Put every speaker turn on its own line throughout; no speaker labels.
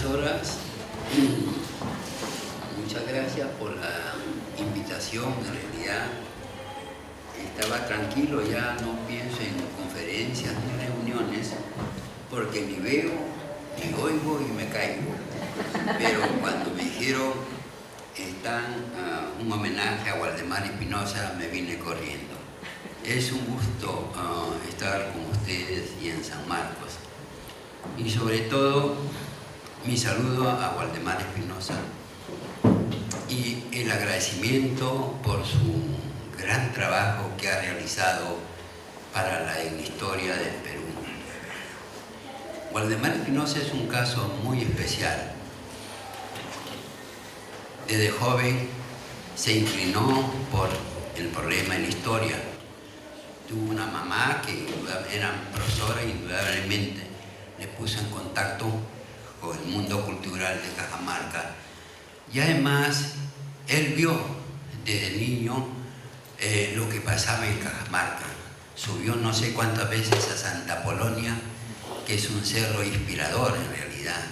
buenas horas. Muchas gracias por la invitación. En realidad estaba tranquilo, ya no pienso en conferencias ni reuniones, porque ni veo, ni oigo y me caigo. Pero cuando me dijeron un homenaje a Waldemar Espinosa, me vine corriendo. Es un gusto estar con ustedes y en San Marcos. Y sobre todo, mi saludo a Waldemar Espinosa y el agradecimiento por su gran trabajo que ha realizado para la historia del Perú. Waldemar Espinosa es un caso muy especial. Desde joven se inclinó por el problema de la historia. Tuvo una mamá que era profesora y indudablemente le puso en contacto con el mundo cultural de Cajamarca. Y además, él vio desde niño lo que pasaba en Cajamarca. Subió no sé cuántas veces a Santa Polonia, que es un cerro inspirador en realidad.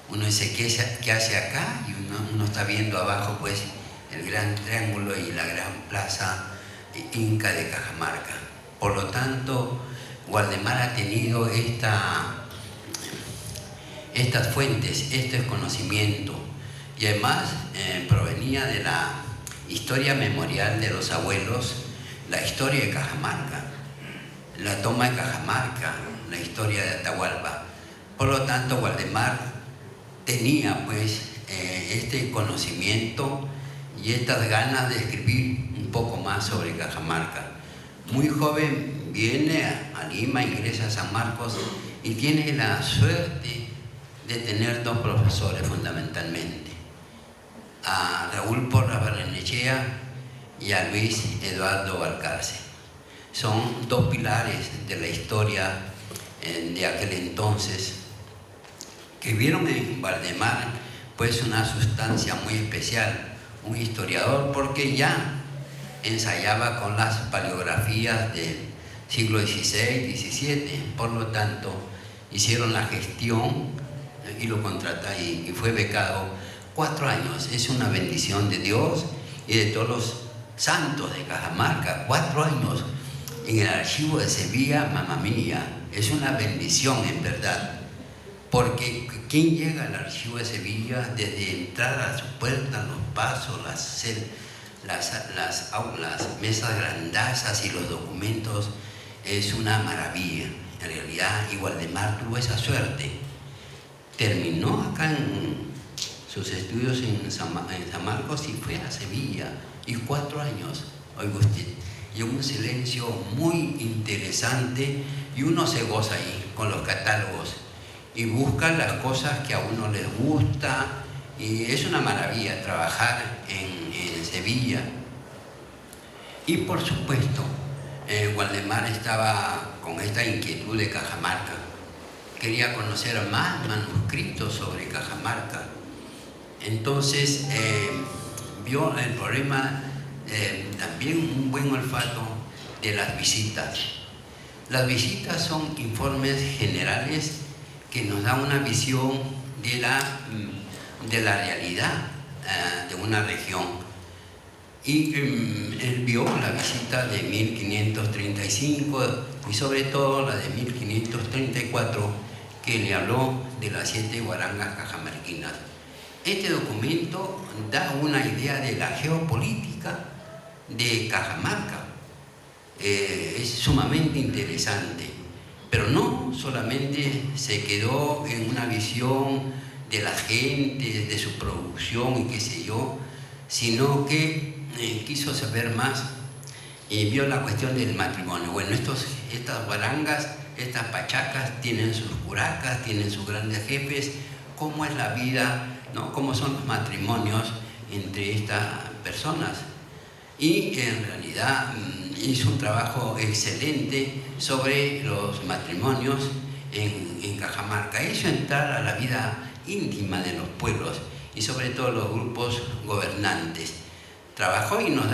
Uno dice, ¿qué hace acá? Y uno está viendo abajo pues el gran triángulo y la gran plaza inca de Cajamarca. Por lo tanto, Waldemar ha tenido estas fuentes, este conocimiento, y además provenía de la historia memorial de los abuelos, la historia de Cajamarca, la toma de Cajamarca, la historia de Atahualpa. Por lo tanto, Waldemar tenía pues este conocimiento y estas ganas de escribir un poco más sobre Cajamarca. Muy joven viene a Lima, ingresa a San Marcos y tiene la suerte de tener dos profesores fundamentalmente, a Raúl Porras Barrenechea y a Luis Eduardo Balcarce. Son dos pilares de la historia de aquel entonces, que vieron en Waldemar pues una sustancia muy especial, un historiador, porque ya ensayaba con las paleografías del siglo XVI, XVII, por lo tanto hicieron la gestión y lo contrataron y fue becado 4 años. Es una bendición de Dios y de todos los santos de Cajamarca. 4 años en el archivo de Sevilla, mamá mía, es una bendición en verdad. Porque quien llega al archivo de Sevilla, desde entrar a su puerta, los pasos, las aulas, mesas grandazas y los documentos, es una maravilla. En realidad, Waldemar tuvo esa suerte. Terminó acá en sus estudios en San Marcos y fue a Sevilla. Y 4 años, oiga usted, y un silencio muy interesante, y uno se goza ahí con los catálogos y busca las cosas que a uno les gusta, y es una maravilla trabajar en Sevilla. Y por supuesto, Waldemar estaba con esta inquietud de Cajamarca. Quería conocer más manuscritos sobre Cajamarca. Entonces vio el problema, también un buen olfato de las visitas. Las visitas son informes generales que nos da una visión de la realidad de una región. Y él vio la visita de 1535 y sobre todo la de 1534, que le habló de las 7 guarangas cajamarquinas. Este documento da una idea de la geopolítica de Cajamarca. Es sumamente interesante. Pero no solamente se quedó en una visión de la gente, de su producción y qué sé yo, sino que quiso saber más y vio la cuestión del matrimonio. Bueno, estas guarangas, estas pachacas tienen sus curacas, tienen sus grandes jefes. ¿Cómo es la vida, ¿no? ¿Cómo son los matrimonios entre estas personas? Y en realidad hizo un trabajo excelente sobre los matrimonios en Cajamarca. Hizo entrar a la vida íntima de los pueblos y sobre todo los grupos gobernantes. Trabajó y nos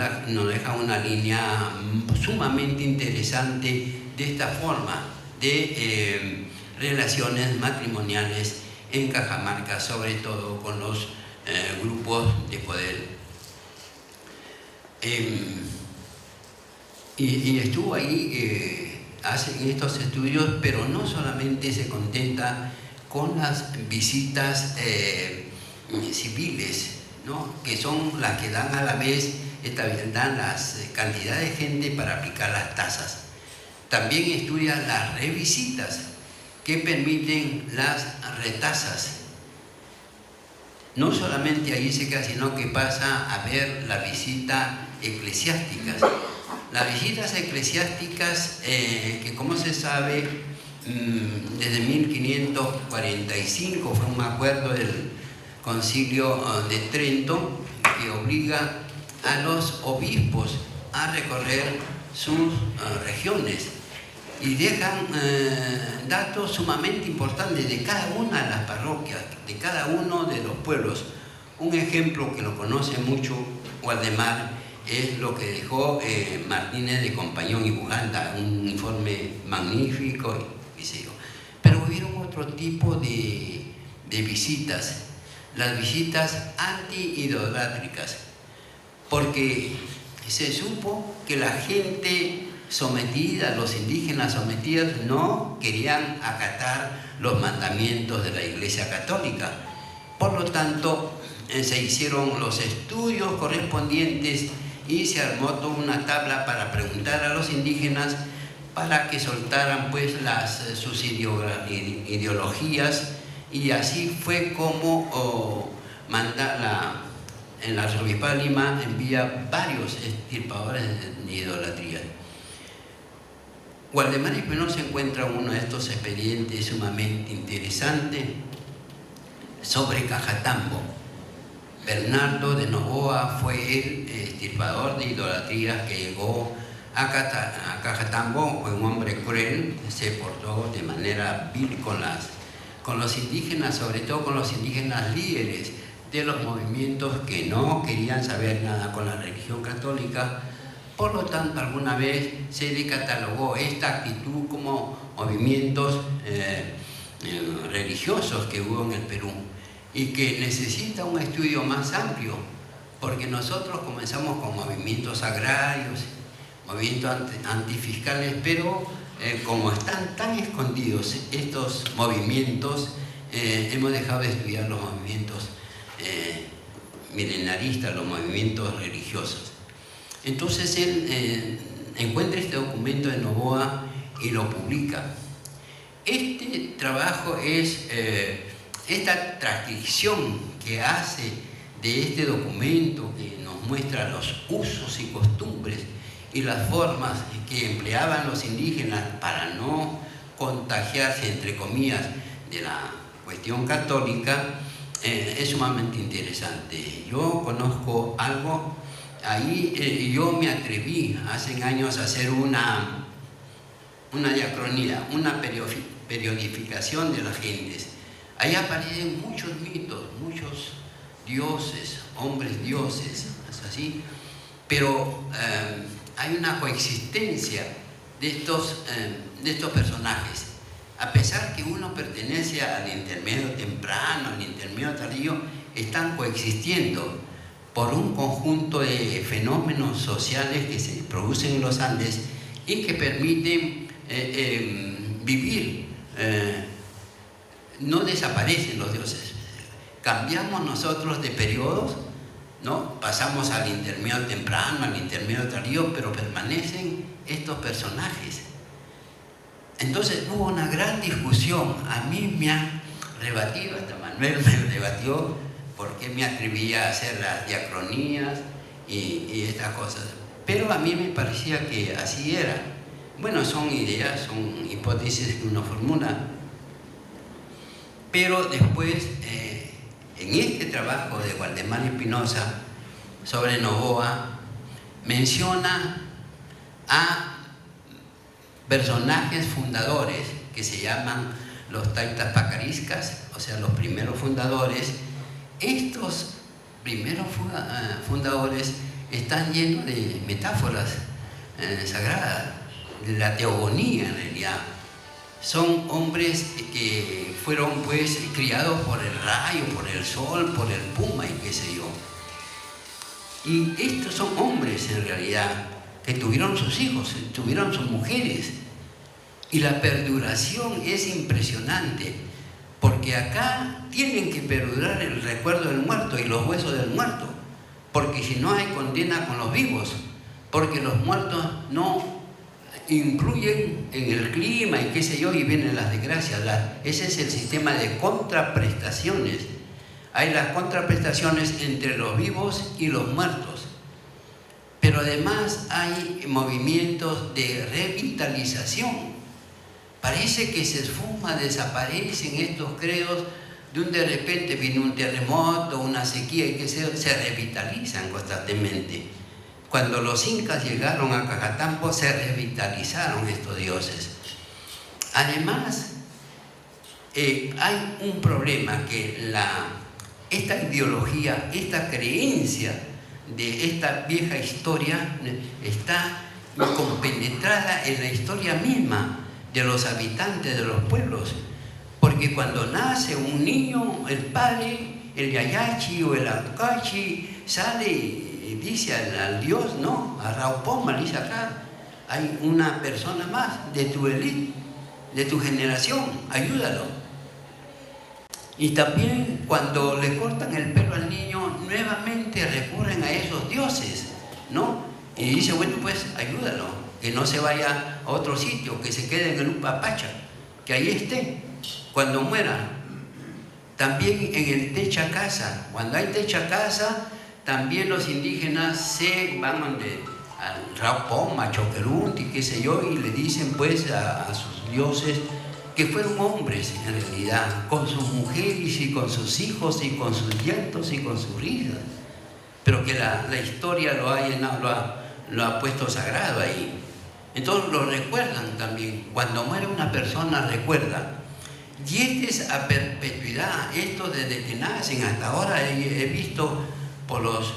deja una línea sumamente interesante de esta forma de relaciones matrimoniales en Cajamarca, sobre todo con los grupos de poder. Y estuvo ahí en estos estudios, pero no solamente se contenta con las visitas civiles, ¿no?, que son las que dan a la vez, dan las cantidades de gente para aplicar las tasas. También estudia las revisitas que permiten las retasas. No solamente ahí se queda, sino que pasa a ver las visitas eclesiásticas. Las visitas eclesiásticas, que como se sabe, desde 1545 fue un acuerdo del Concilio de Trento que obliga a los obispos a recorrer sus regiones y dejan datos sumamente importantes de cada una de las parroquias, de cada uno de los pueblos. Un ejemplo que lo conoce mucho Waldemar es lo que dejó Martínez de Compañón y Bujanda, un informe magnífico, y sé yo. Pero hubieron otro tipo de visitas, las visitas anti-idolátricas, porque se supo que la gente sometida, los indígenas sometidos, no querían acatar los mandamientos de la Iglesia Católica. Por lo tanto, se hicieron los estudios correspondientes y se armó toda una tabla para preguntar a los indígenas para que soltaran pues sus ideologías, y así fue como en la Arzobispado de Lima envía varios extirpadores de idolatría. Waldemar Espinosa encuentra uno de estos expedientes sumamente interesantes sobre Cajatambo. Bernardo de Novoa fue el extirpador de idolatrías que llegó a Cajatambo. Fue un hombre cruel, se portó de manera vil con los indígenas, sobre todo con los indígenas líderes de los movimientos que no querían saber nada con la religión católica. Por lo tanto, alguna vez se le catalogó esta actitud como movimientos religiosos que hubo en el Perú, y que necesita un estudio más amplio, porque nosotros comenzamos con movimientos agrarios, movimientos antifiscales, pero como están tan escondidos estos movimientos, hemos dejado de estudiar los movimientos milenaristas, los movimientos religiosos. Entonces él encuentra este documento de Novoa y lo publica. Este trabajo es esta transcripción que hace de este documento, que nos muestra los usos y costumbres y las formas que empleaban los indígenas para no contagiarse, entre comillas, de la cuestión católica, es sumamente interesante. Yo conozco algo ahí, yo me atreví hace años a hacer una diacronía, una periodificación de las gentes. Ahí aparecen muchos mitos, muchos dioses, hombres dioses, así, pero hay una coexistencia de estos personajes. A pesar que uno pertenece al intermedio temprano, al intermedio tardío, están coexistiendo por un conjunto de fenómenos sociales que se producen en los Andes y que permiten vivir. No desaparecen los dioses, cambiamos nosotros de periodos, ¿no? Pasamos al intermedio temprano, al intermedio tardío, pero permanecen estos personajes. Entonces hubo una gran discusión. A mí me han rebatido, hasta Manuel me rebatió, por qué me atrevía a hacer las diacronías y estas cosas. Pero a mí me parecía que así era. Bueno, son ideas, son hipótesis que uno formula. Pero después, en este trabajo de Waldemar Espinosa sobre Novoa, menciona a personajes fundadores que se llaman los taitas pacariscas, o sea, los primeros fundadores. Estos primeros fundadores están llenos de metáforas sagradas, de la teogonía en realidad. son hombres que fueron pues criados por el rayo, por el sol, por el puma y qué sé yo. Y estos son hombres en realidad que tuvieron sus hijos, tuvieron sus mujeres. Y la perduración es impresionante, porque acá tienen que perdurar el recuerdo del muerto y los huesos del muerto, porque si no hay condena con los vivos, porque los muertos no influyen en el clima y qué sé yo, y vienen las desgracias. Ese es el sistema de contraprestaciones. Hay las contraprestaciones entre los vivos y los muertos. Pero además hay movimientos de revitalización. Parece que se esfuma, desaparecen estos credos, de repente viene un terremoto, una sequía y que se revitalizan constantemente. Cuando los incas llegaron a Cajatampo se revitalizaron estos dioses. Además, hay un problema que esta ideología, esta creencia de esta vieja historia está compenetrada en la historia misma de los habitantes de los pueblos, porque cuando nace un niño, el padre, el yayachi o el ancachi, sale y dice al dios, no, a Raupoma, le dice acá, hay una persona más de tu élite, de tu generación, ayúdalo. Y también cuando le cortan el pelo al niño, nuevamente recurren a esos dioses, ¿no? Y dice, bueno, pues ayúdalo, que no se vaya a otro sitio, que se quede en un papacha, que ahí esté, cuando muera. También en el techa casa, cuando hay techa casa, también los indígenas se van donde al Raupoma, Choquerunti, qué sé yo, y le dicen pues a sus dioses que fueron hombres en realidad, con sus mujeres y con sus hijos y con sus llantos y con sus risas, pero que la historia lo ha puesto sagrado ahí. Entonces lo recuerdan también. Cuando muere una persona recuerda. Y este es a perpetuidad. Esto desde que nacen hasta ahora he visto por los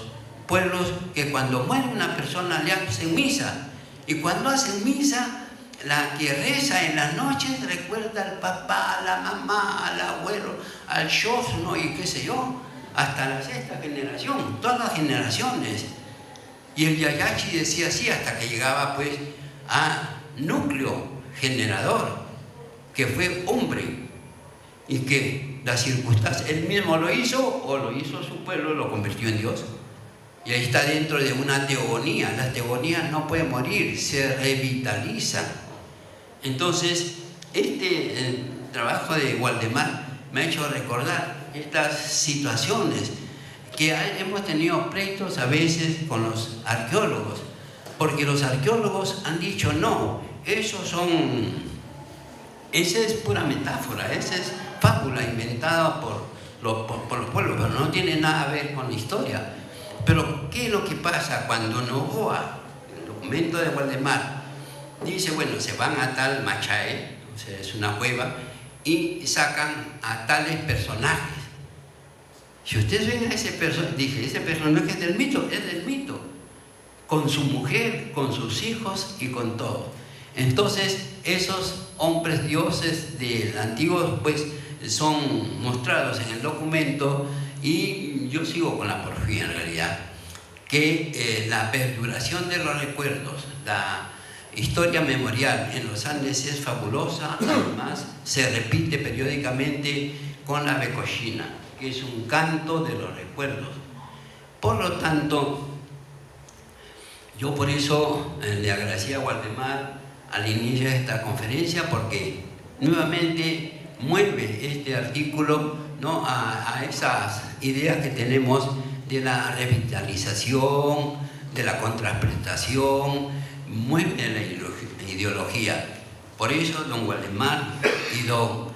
pueblos que cuando muere una persona le hacen misa. Y cuando hacen misa, la que reza en las noches recuerda al papá, a la mamá, al abuelo, al shosno y qué sé yo, hasta la sexta generación, todas las generaciones. Y el yayachi decía así hasta que llegaba pues a núcleo generador, que fue hombre y que las circunstancias, él mismo lo hizo o lo hizo su pueblo, lo convirtió en Dios. Y ahí está dentro de una teogonía. Las teogonías no pueden morir, se revitalizan. Entonces, este trabajo de Waldemar me ha hecho recordar estas situaciones que hemos tenido pleitos a veces con los arqueólogos, porque los arqueólogos han dicho no, esa es pura metáfora, esa es fábula inventada por los pueblos, pero no tiene nada a ver con la historia. Pero ¿qué es lo que pasa cuando Novoa, el documento de Waldemar, dice, bueno, se van a tal Machae, o sea, es una cueva, y sacan a tales personajes? Si ustedes ven a ese personaje, dije, ese personaje es del mito, con su mujer, con sus hijos y con todo. Entonces, esos hombres dioses del antiguo, pues, son mostrados en el documento, y yo sigo con la porfía en realidad, que la perduración de los recuerdos, la historia memorial en los Andes es fabulosa. Además, se repite periódicamente con la becochina, que es un canto de los recuerdos. Por lo tanto, yo por eso le agradecí a Waldemar al inicio de esta conferencia, porque nuevamente mueve este artículo, ¿no?, a esas ideas que tenemos de la revitalización, de la contraprestación, mueve la ideología. Por eso don Waldemar y don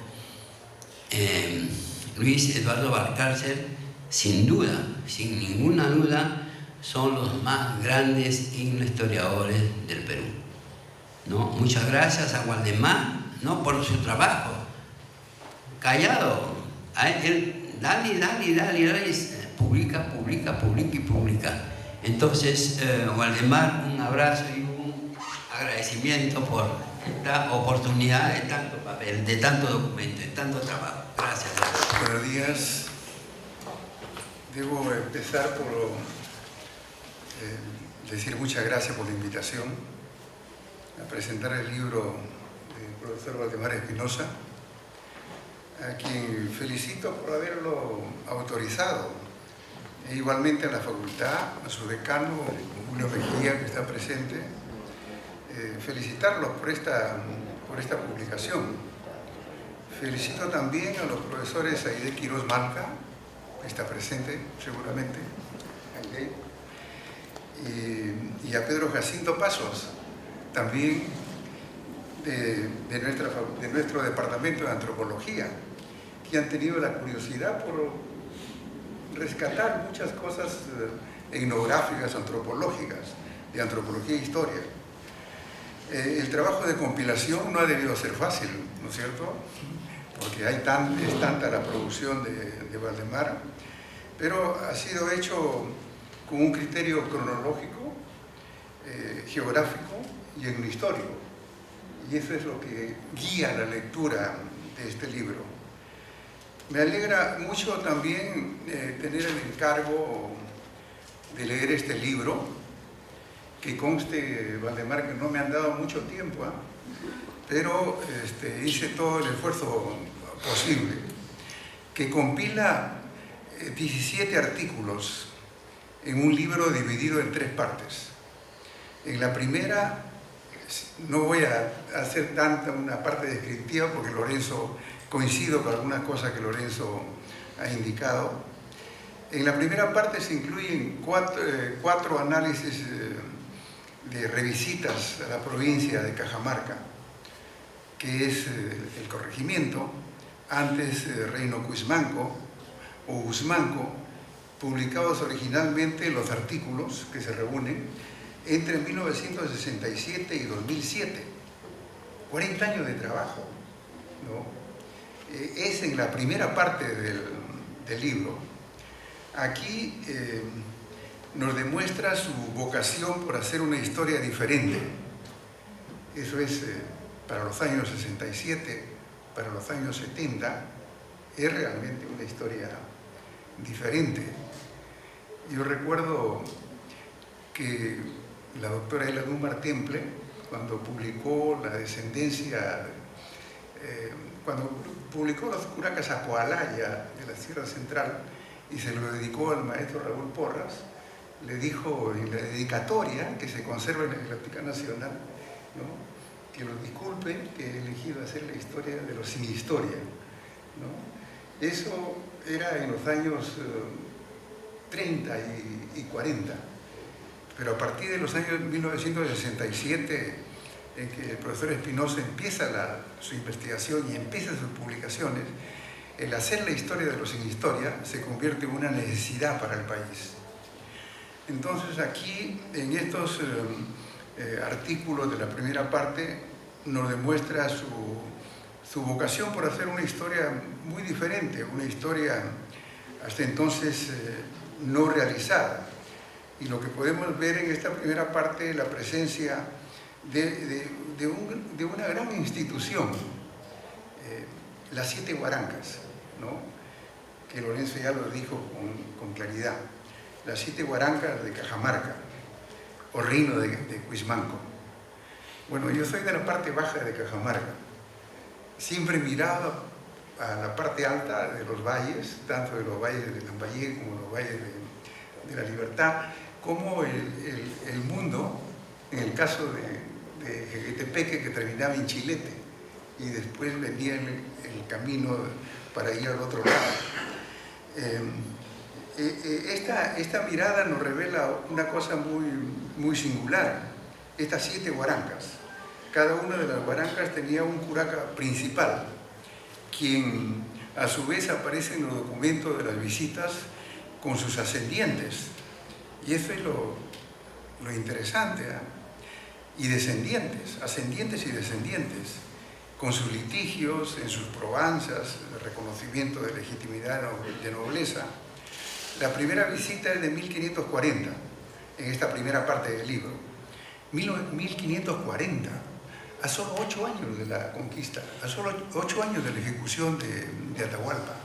Luis Eduardo Valcárcel, sin duda, sin ninguna duda, son los más grandes historiadores del Perú, ¿no? Muchas gracias a Waldemar, ¿no?, por su trabajo. Callado, a él, dale, publica y publica. Entonces, Waldemar, un abrazo y un agradecimiento por esta oportunidad de tanto papel, de tanto documento, de tanto trabajo. Gracias.
Buenos días. Debo empezar por decir muchas gracias por la invitación a presentar el libro del profesor Waldemar Espinosa, a quien felicito por haberlo autorizado. E igualmente a la facultad, a su decano, Julio Mejía, que está presente, felicitarlos por esta publicación. Felicito también a los profesores Aide Quiroz Malca, que está presente seguramente, y a Pedro Jacinto Pasos, también de nuestro departamento de antropología, que han tenido la curiosidad por rescatar muchas cosas etnográficas, antropológicas, de antropología e historia. El trabajo de compilación no ha debido ser fácil, ¿no es cierto? Porque es tanta la producción de Waldemar, pero ha sido hecho con un criterio cronológico, geográfico y etnohistórico. Y eso es lo que guía la lectura de este libro. Me alegra mucho también tener el encargo de leer este libro, que conste, Waldemar, que no me han dado mucho tiempo, pero hice todo el esfuerzo posible, que compila 17 artículos en un libro dividido en 3 partes. En la primera, no voy a hacer tanta una parte descriptiva porque Lorenzo, coincido con algunas cosas que Lorenzo ha indicado. En la primera parte se incluyen 4 análisis de revisitas a la provincia de Cajamarca, que es el corregimiento, antes Reino Cuismanco o Guzmanco, publicados originalmente los artículos que se reúnen entre 1967 y 2007. 40 años de trabajo, ¿no? Es en la primera parte del libro. Aquí nos demuestra su vocación por hacer una historia diferente. Eso es, para los años 67, para los años 70, es realmente una historia diferente. Yo recuerdo que la doctora Ela Dunbar Temple, cuando publicó La descendencia, cuando publicó los Curacas Apoalaya de la Sierra Central y se lo dedicó al maestro Raúl Porras, le dijo en la dedicatoria, que se conserva en la Biblioteca Nacional, ¿no?, que lo disculpen que he elegido hacer la historia de los sin historia, ¿no? Eso era en los años 30 y 40, pero a partir de los años 1967, en que el profesor Espinosa empieza su investigación y empieza sus publicaciones, el hacer la historia de los sin historia se convierte en una necesidad para el país. Entonces aquí, en estos artículos de la primera parte, nos demuestra su vocación por hacer una historia muy diferente, una historia hasta entonces no realizada. Y lo que podemos ver en esta primera parte es la presencia de una gran institución, las 7 Guarancas, ¿no?, que Lorenzo ya lo dijo con claridad. Las 7 Guarancas de Cajamarca, o Reino de Cuismanco. Bueno, yo soy de la parte baja de Cajamarca. Siempre he mirado a la parte alta de los valles, tanto de los valles de Lambayeque como los valles de la Libertad, como el mundo, en el caso de Jequetepeque, que terminaba en Chilete, y después venía el camino para ir al otro lado. Esta mirada nos revela una cosa muy singular. Estas 7 Guarancas, cada una de las Guarancas tenía un curaca principal, quien a su vez aparece en los documentos de las visitas con sus ascendientes. Y eso es lo interesante, ¿eh? Y descendientes, ascendientes y descendientes, con sus litigios, en sus probanzas, el reconocimiento de legitimidad de nobleza. La primera visita es de 1540, en esta primera parte del libro. 1540, a solo 8 años de la conquista, a solo 8 años de la ejecución de Atahualpa.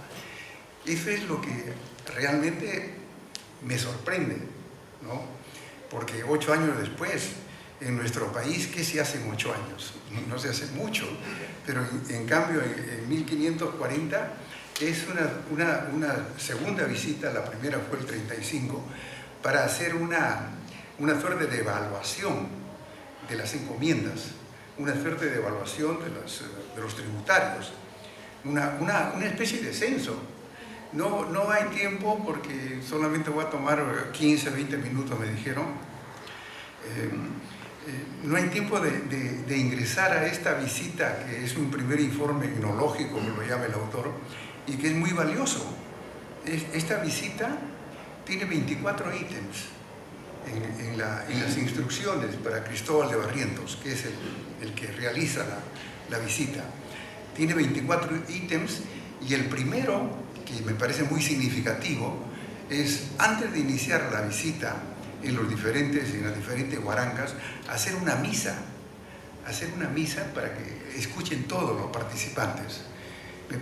Eso es lo que realmente me sorprende, ¿no? Porque 8 años después, en nuestro país, ¿qué se hace en 8 años? No se hace mucho, pero en cambio en 1540 es una segunda visita, la primera fue el 35, para hacer una suerte de evaluación de las encomiendas, una suerte de evaluación de los tributarios, una especie de censo. No hay tiempo porque solamente voy a tomar 15, 20 minutos, me dijeron. No hay tiempo de ingresar a esta visita, que es un primer informe etnológico, como lo llama el autor, y que es muy valioso. Esta visita tiene 24 ítems en las instrucciones para Cristóbal de Barrientos, que es el que realiza la visita. Tiene 24 ítems y el primero, que me parece muy significativo, es antes de iniciar la visita en las diferentes huarancas, hacer una misa para que escuchen todos los participantes. Me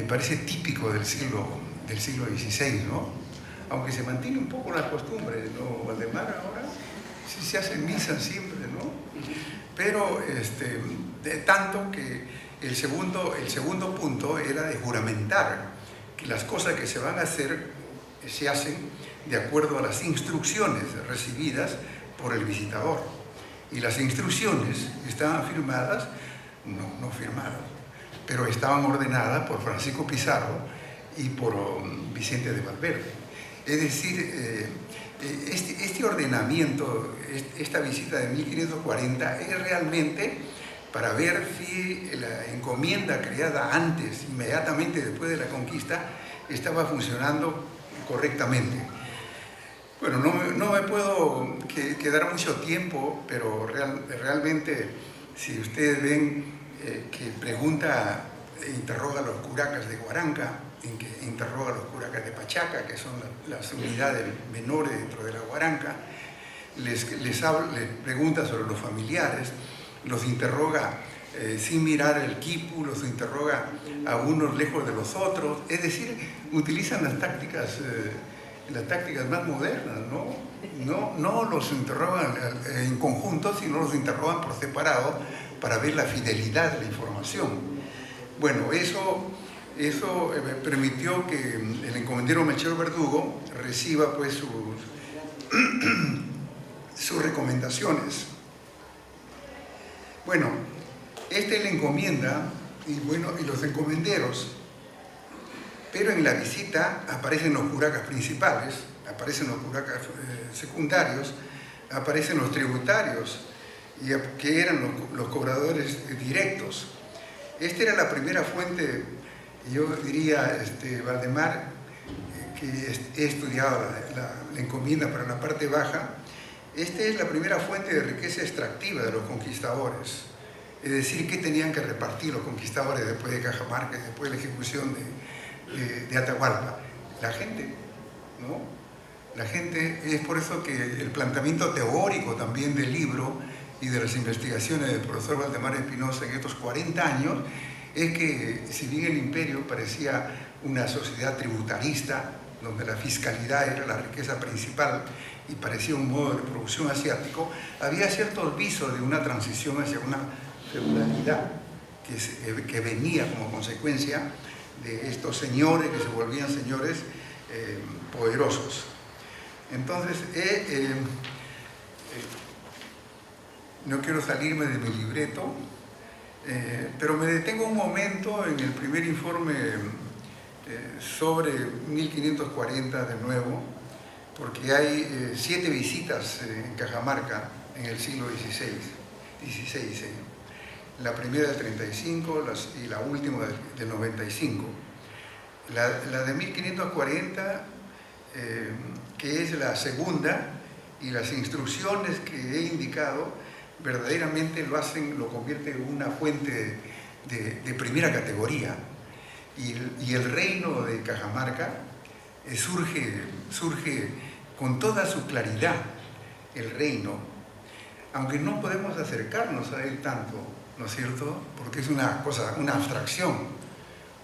parece típico del siglo XVI, ¿no? Aunque se mantiene un poco la costumbre, ¿no, Waldemar? Ahora sí se hace misa siempre, ¿no? Pero de tanto que el segundo punto era de juramentar que las cosas que se van a hacer se hacen de acuerdo a las instrucciones recibidas por el visitador. Y las instrucciones estaban firmadas, no firmadas, pero estaban ordenadas por Francisco Pizarro y por Vicente de Valverde. Es decir, este ordenamiento, esta visita de 1540 es realmente para ver si la encomienda creada antes, inmediatamente después de la conquista, estaba funcionando correctamente. Bueno, no me puedo quedar mucho tiempo, pero realmente, si ustedes ven que interroga a los curacas de Huaranca, en que interroga a los curacas de Pachaca, que son las unidades menores dentro de la Huaranca, les pregunta sobre los familiares, los interroga sin mirar el quipu, los interroga a unos lejos de los otros, es decir, utilizan las tácticas más modernas, no los interrogan en conjunto, sino los interrogan por separado para ver la fidelidad de la información. Bueno, eso permitió que el encomendero Melchor Verdugo reciba pues sus recomendaciones. Bueno, esta es la encomienda y los encomenderos, pero en la visita aparecen los curacas principales, aparecen los curacas secundarios, aparecen los tributarios, que eran los cobradores directos. Esta era la primera fuente, yo diría, Waldemar, que he estudiado la encomienda para la parte baja. Esta es la primera fuente de riqueza extractiva de los conquistadores. Es decir, ¿qué tenían que repartir los conquistadores después de Cajamarca y después de la ejecución de Atahualpa? La gente, ¿no? La gente, es por eso que el planteamiento teórico también del libro y de las investigaciones del profesor Waldemar Espinosa en estos 40 años es que, si bien el imperio parecía una sociedad tributarista, donde la fiscalidad era la riqueza principal y parecía un modo de producción asiático, había ciertos visos de una transición hacia una feudalidad que venía como consecuencia de estos señores que se volvían señores poderosos. Entonces, no quiero salirme de mi libreto, pero me detengo un momento en el primer informe sobre 1540 de nuevo, porque hay 7 visitas en Cajamarca en el siglo XVI. La primera del 35 y la última del 95. La de 1540, que es la segunda, y las instrucciones que he indicado verdaderamente lo convierte en una fuente de primera categoría. Y el reino de Cajamarca surge con toda su claridad. El reino aunque no podemos acercarnos a él tanto, ¿no es cierto? Porque es una cosa, una abstracción.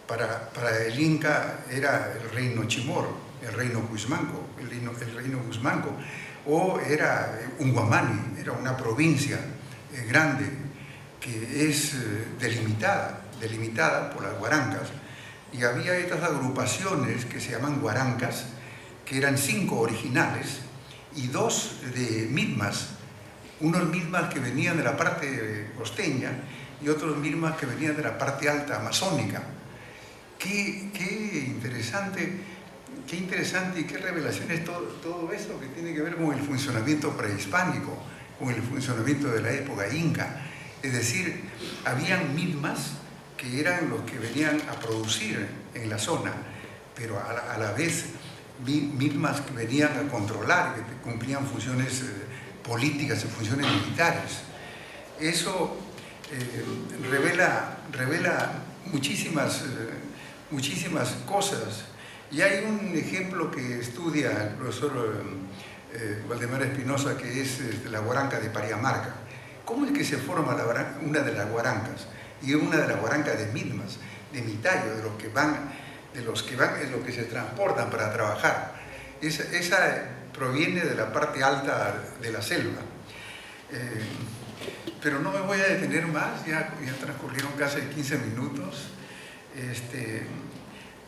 Para el Inca era el reino Chimoro, el reino Cusmanco, el reino Cusmanco, o era un Guamani, era una provincia grande que es delimitada por las guarancas, y había estas agrupaciones que se llaman guarancas, que eran 5 originales y 2 de mitmas, unos mitmas que venían de la parte costeña y otros mitmas que venían de la parte alta amazónica. Qué interesante y qué revelación es todo eso que tiene que ver con el funcionamiento prehispánico, con el funcionamiento de la época inca. Es decir, habían mitmas que eran los que venían a producir en la zona, pero a la vez mitmas que venían a controlar, que cumplían funciones políticas y funciones militares. Eso revela muchísimas cosas. Y hay un ejemplo que estudia el profesor Waldemar Espinosa, que es la guaranca de Pariamarca. ¿Cómo es que se forma una de las guarancas? Y una de las guarancas de mitmas, de Mitayo, de los que se transportan para trabajar. Esa proviene de la parte alta de la selva. Pero no me voy a detener más, ya transcurrieron casi 15 minutos.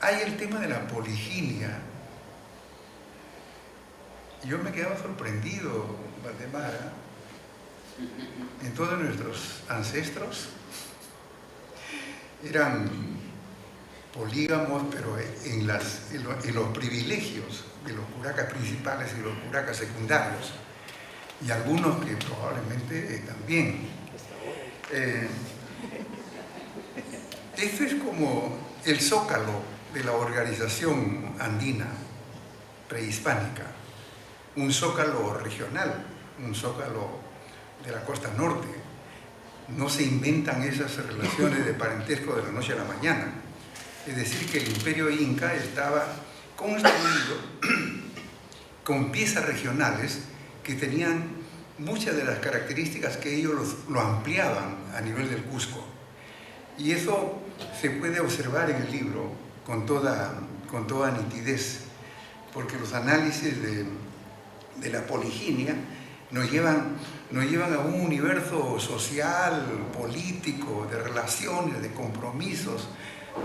Hay el tema de la poliginia. Yo me quedaba sorprendido, Valdemar, en todos nuestros ancestros eran polígamos, pero en los privilegios de los curacas principales y los curacas secundarios, y algunos que probablemente también. Esto es como el zócalo de la organización andina prehispánica, un zócalo regional, un zócalo de la costa norte. No se inventan esas relaciones de parentesco de la noche a la mañana. Es decir, que el imperio inca estaba construido con piezas regionales que tenían muchas de las características que ellos lo ampliaban a nivel del Cusco. Y eso se puede observar en el libro con toda nitidez, porque los análisis de la poliginia nos llevan a un universo social, político, de relaciones, de compromisos,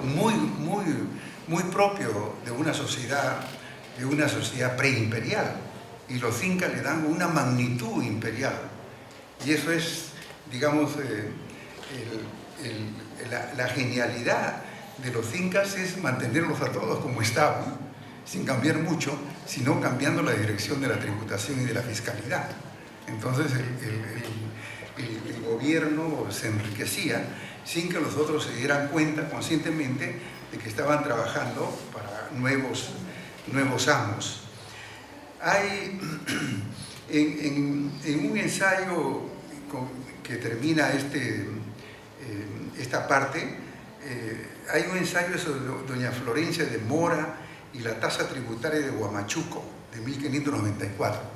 muy propio de una sociedad preimperial. Y los incas le dan una magnitud imperial. Y eso es, digamos, la genialidad de los incas es mantenerlos a todos como estaban, sin cambiar mucho, sino cambiando la dirección de la tributación y de la fiscalidad. Entonces el gobierno se enriquecía sin que los otros se dieran cuenta conscientemente de que estaban trabajando para nuevos amos. Hay en un ensayo que termina esta parte, hay un ensayo sobre doña Florencia de Mora y la tasa tributaria de Huamachuco, de 1594.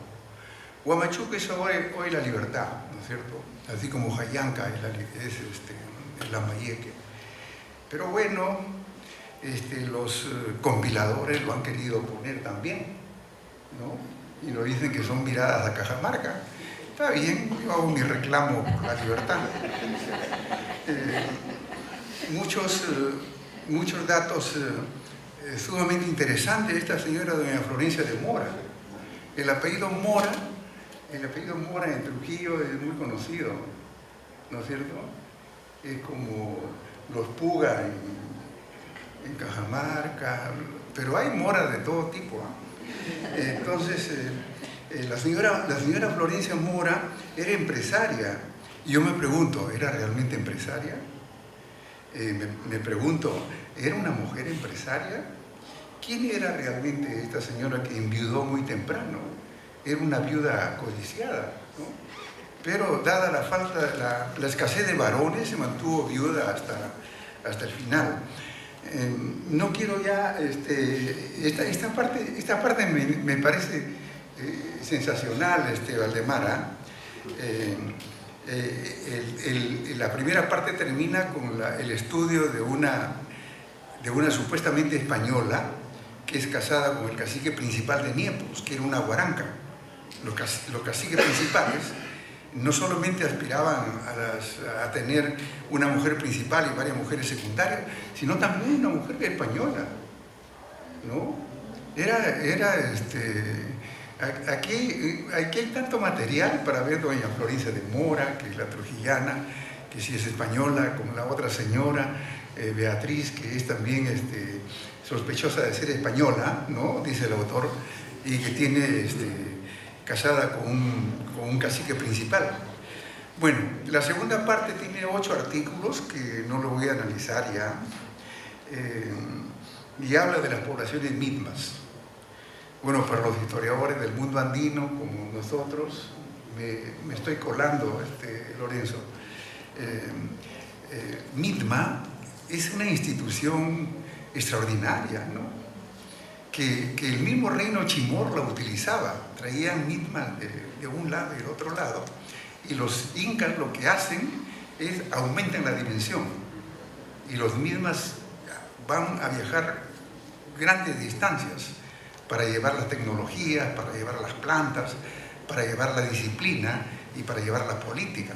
Huamachuco es hoy la libertad, ¿no es cierto? Así como Jayanca es Lambayeque. Pero bueno, los compiladores lo han querido poner también, ¿no? Y nos dicen que son miradas a Cajamarca. Está bien, yo hago mi reclamo por la libertad. Muchos datos sumamente interesantes de esta señora doña Florencia de Mora. El apellido Mora en Trujillo es muy conocido, ¿no es cierto? Es como los Puga en Cajamarca, pero hay Mora de todo tipo, ¿eh? Entonces, la señora Florencia Mora era empresaria. Y yo me pregunto, ¿era realmente empresaria? Me pregunto, ¿era una mujer empresaria? ¿Quién era realmente esta señora que enviudó muy temprano? Era una viuda codiciada, ¿no? Pero dada la escasez de varones, se mantuvo viuda hasta el final. No quiero ya, esta parte me parece sensacional, Valdemar, La primera parte termina con el estudio de una supuestamente española que es casada con el cacique principal de Niepos, que era una huaranca. Los caciques principales no solamente aspiraban a tener una mujer principal y varias mujeres secundarias, sino también una mujer española, ¿no? Aquí hay tanto material para ver doña Florencia de Mora, que es la trujillana, que sí es española, como la otra señora, Beatriz, que es también sospechosa de ser española, ¿no? Dice el autor, y que tiene casada con un cacique principal. Bueno, la segunda parte tiene 8 artículos que no lo voy a analizar ya, y habla de las poblaciones mismas. Bueno, para los historiadores del mundo andino, como nosotros, me estoy colando, Lorenzo. Mitma es una institución extraordinaria, ¿no? Que el mismo reino Chimor la utilizaba. Traían mitmas de un lado y del otro lado. Y los incas lo que hacen es aumentan la dimensión. Y los mitmas van a viajar grandes distancias para llevar las tecnologías, para llevar las plantas, para llevar la disciplina y para llevar la política.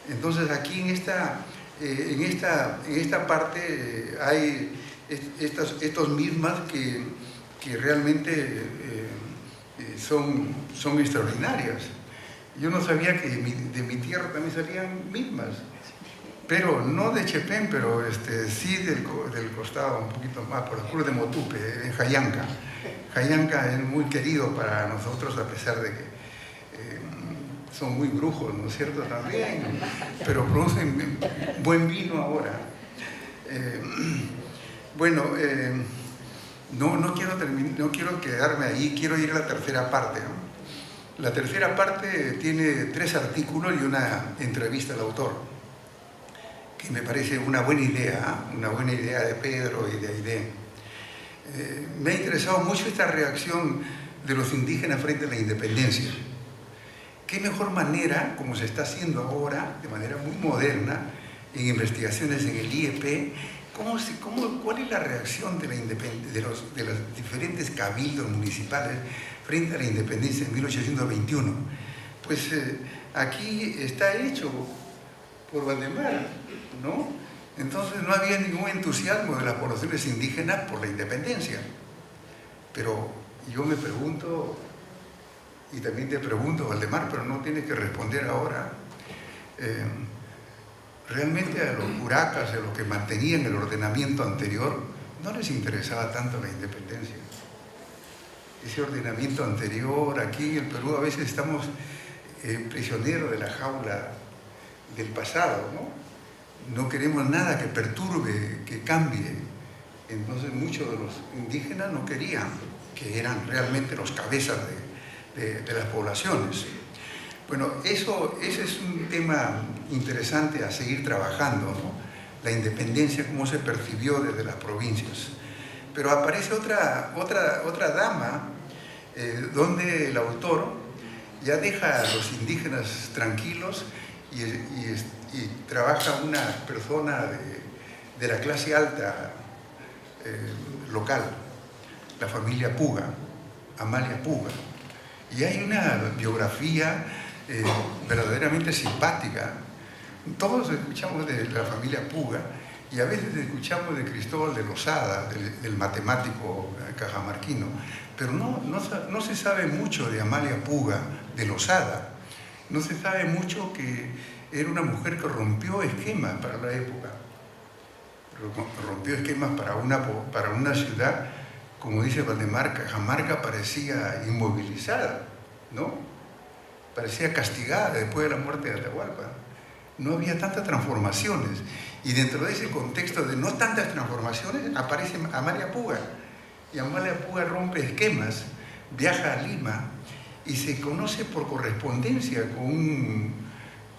Entonces aquí en esta parte hay estos mismas que realmente son extraordinarias. Yo no sabía que de mi tierra también salían mismas, pero no de Chepén, pero sí del costado, un poquito más, por el Cruz de Motupe, en Jayanca. Jayanca es muy querido para nosotros, a pesar de que son muy brujos, ¿no es cierto? También, pero producen buen vino ahora. No quiero quedarme ahí, quiero ir a la tercera parte, ¿no? La tercera parte tiene 3 artículos y una entrevista al autor, que me parece una buena idea de Pedro y de Aide. Me ha interesado mucho esta reacción de los indígenas frente a la independencia. ¿Qué mejor manera, como se está haciendo ahora, de manera muy moderna, en investigaciones en el IEP, cuál es la reacción de los diferentes cabildos municipales frente a la independencia en 1821? Pues aquí está hecho por Valdemar, ¿no? Entonces no había ningún entusiasmo de las poblaciones indígenas por la independencia. Pero yo me pregunto, y también te pregunto, Valdemar, pero no tienes que responder ahora, realmente a los curacas, a los que mantenían el ordenamiento anterior, no les interesaba tanto la independencia. Ese ordenamiento anterior, aquí en el Perú a veces estamos prisioneros de la jaula del pasado, ¿no? No queremos nada que perturbe, que cambie. Entonces muchos de los indígenas no querían, que eran realmente los cabezas de las poblaciones. Bueno, ese es un tema interesante a seguir trabajando, ¿no? La independencia, cómo se percibió desde las provincias. Pero aparece otra dama, donde el autor ya deja a los indígenas tranquilos y trabaja una persona de la clase alta local, la familia Puga, Amalia Puga. Y hay una biografía verdaderamente simpática. Todos escuchamos de la familia Puga y a veces escuchamos de Cristóbal de Losada, del matemático cajamarquino, pero no se sabe mucho de Amalia Puga de Losada. No se sabe mucho que era una mujer que rompió esquemas para la época. Rompió esquemas para una ciudad, como dice Valdemar, Cajamarca parecía inmovilizada, ¿no? Parecía castigada después de la muerte de Atahualpa. No había tantas transformaciones. Y dentro de ese contexto de no tantas transformaciones, aparece Amalia Puga. Y Amalia Puga rompe esquemas, viaja a Lima y se conoce por correspondencia con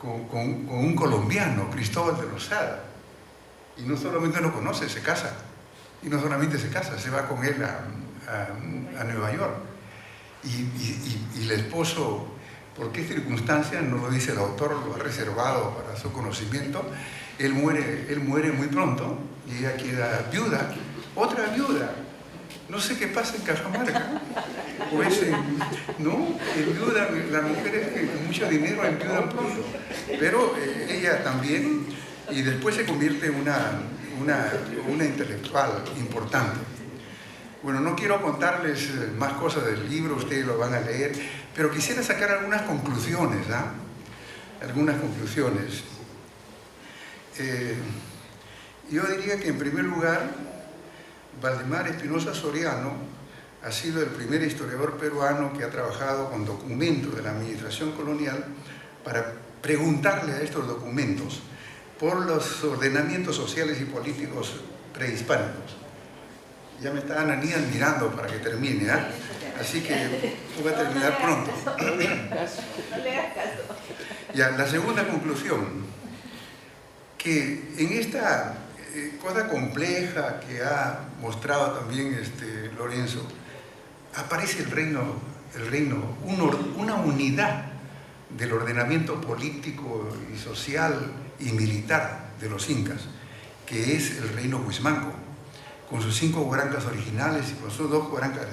un colombiano, Cristóbal de Losada. Y no solamente lo conoce, se casa. Y no solamente se casa, se va con él a Nueva York. Y el esposo por qué circunstancias, no lo dice el autor, lo ha reservado para su conocimiento. Él muere muy pronto y ella queda viuda, otra viuda. No sé qué pasa en Cajamarca. Pues, no, enviuda, las mujeres con mucho dinero enviudan pronto. Pero ella también, y después se convierte en una intelectual importante. Bueno, no quiero contarles más cosas del libro, ustedes lo van a leer, pero quisiera sacar algunas conclusiones, ¿ah? Algunas conclusiones. Yo diría que en primer lugar, Valdemar Espinosa Soriano ha sido el primer historiador peruano que ha trabajado con documentos de la administración colonial para preguntarle a estos documentos por los ordenamientos sociales y políticos prehispánicos. Ya me estaban Anías mirando para que termine, ¿eh? Así que voy a terminar pronto.
No le hagas caso.
Ya, la segunda conclusión, que en esta cosa compleja que ha mostrado también Lorenzo, aparece el reino, una unidad del ordenamiento político y social y militar de los incas, que es el reino Huizmanco, con sus 5 huarancas originales y con sus 2 huarancas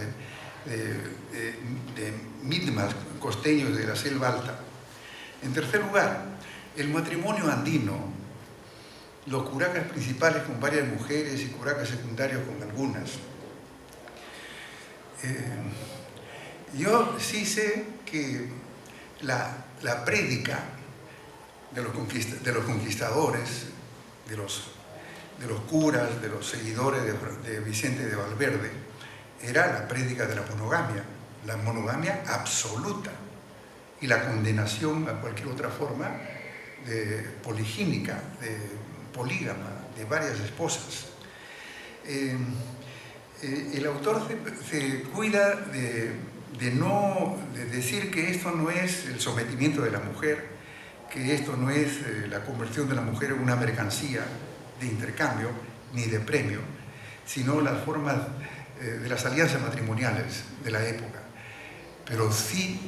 de mitmas costeños de la selva alta. En tercer lugar, el matrimonio andino, los curacas principales con varias mujeres y curacas secundarios con algunas. Yo sí sé que la prédica de los conquistadores, de los curas, de los seguidores de Vicente de Valverde, era la prédica de la monogamia absoluta y la condenación a cualquier otra forma de poligínica, de polígama, de varias esposas. El autor se cuida de decir que esto no es el sometimiento de la mujer, que esto no es la conversión de la mujer en una mercancía de intercambio ni de premio, sino las formas de las alianzas matrimoniales de la época. Pero sí,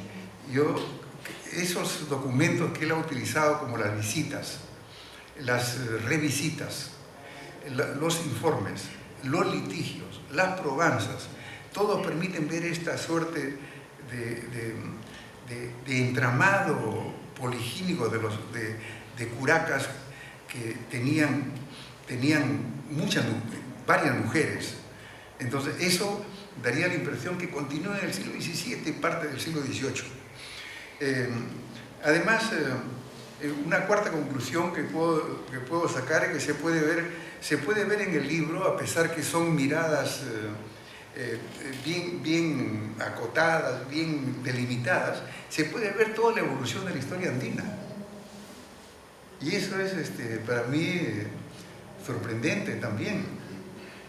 esos documentos que él ha utilizado como las visitas, las revisitas, los informes, los litigios, las probanzas, todos permiten ver esta suerte de entramado poligínico de curacas que tenían varias mujeres. Entonces eso daría la impresión que continúa en el siglo XVII y parte del siglo XVIII. Además, una cuarta conclusión que puedo sacar es que se puede ver en el libro, a pesar que son miradas bien acotadas, bien delimitadas, se puede ver toda la evolución de la historia andina. Y eso es para mí sorprendente también.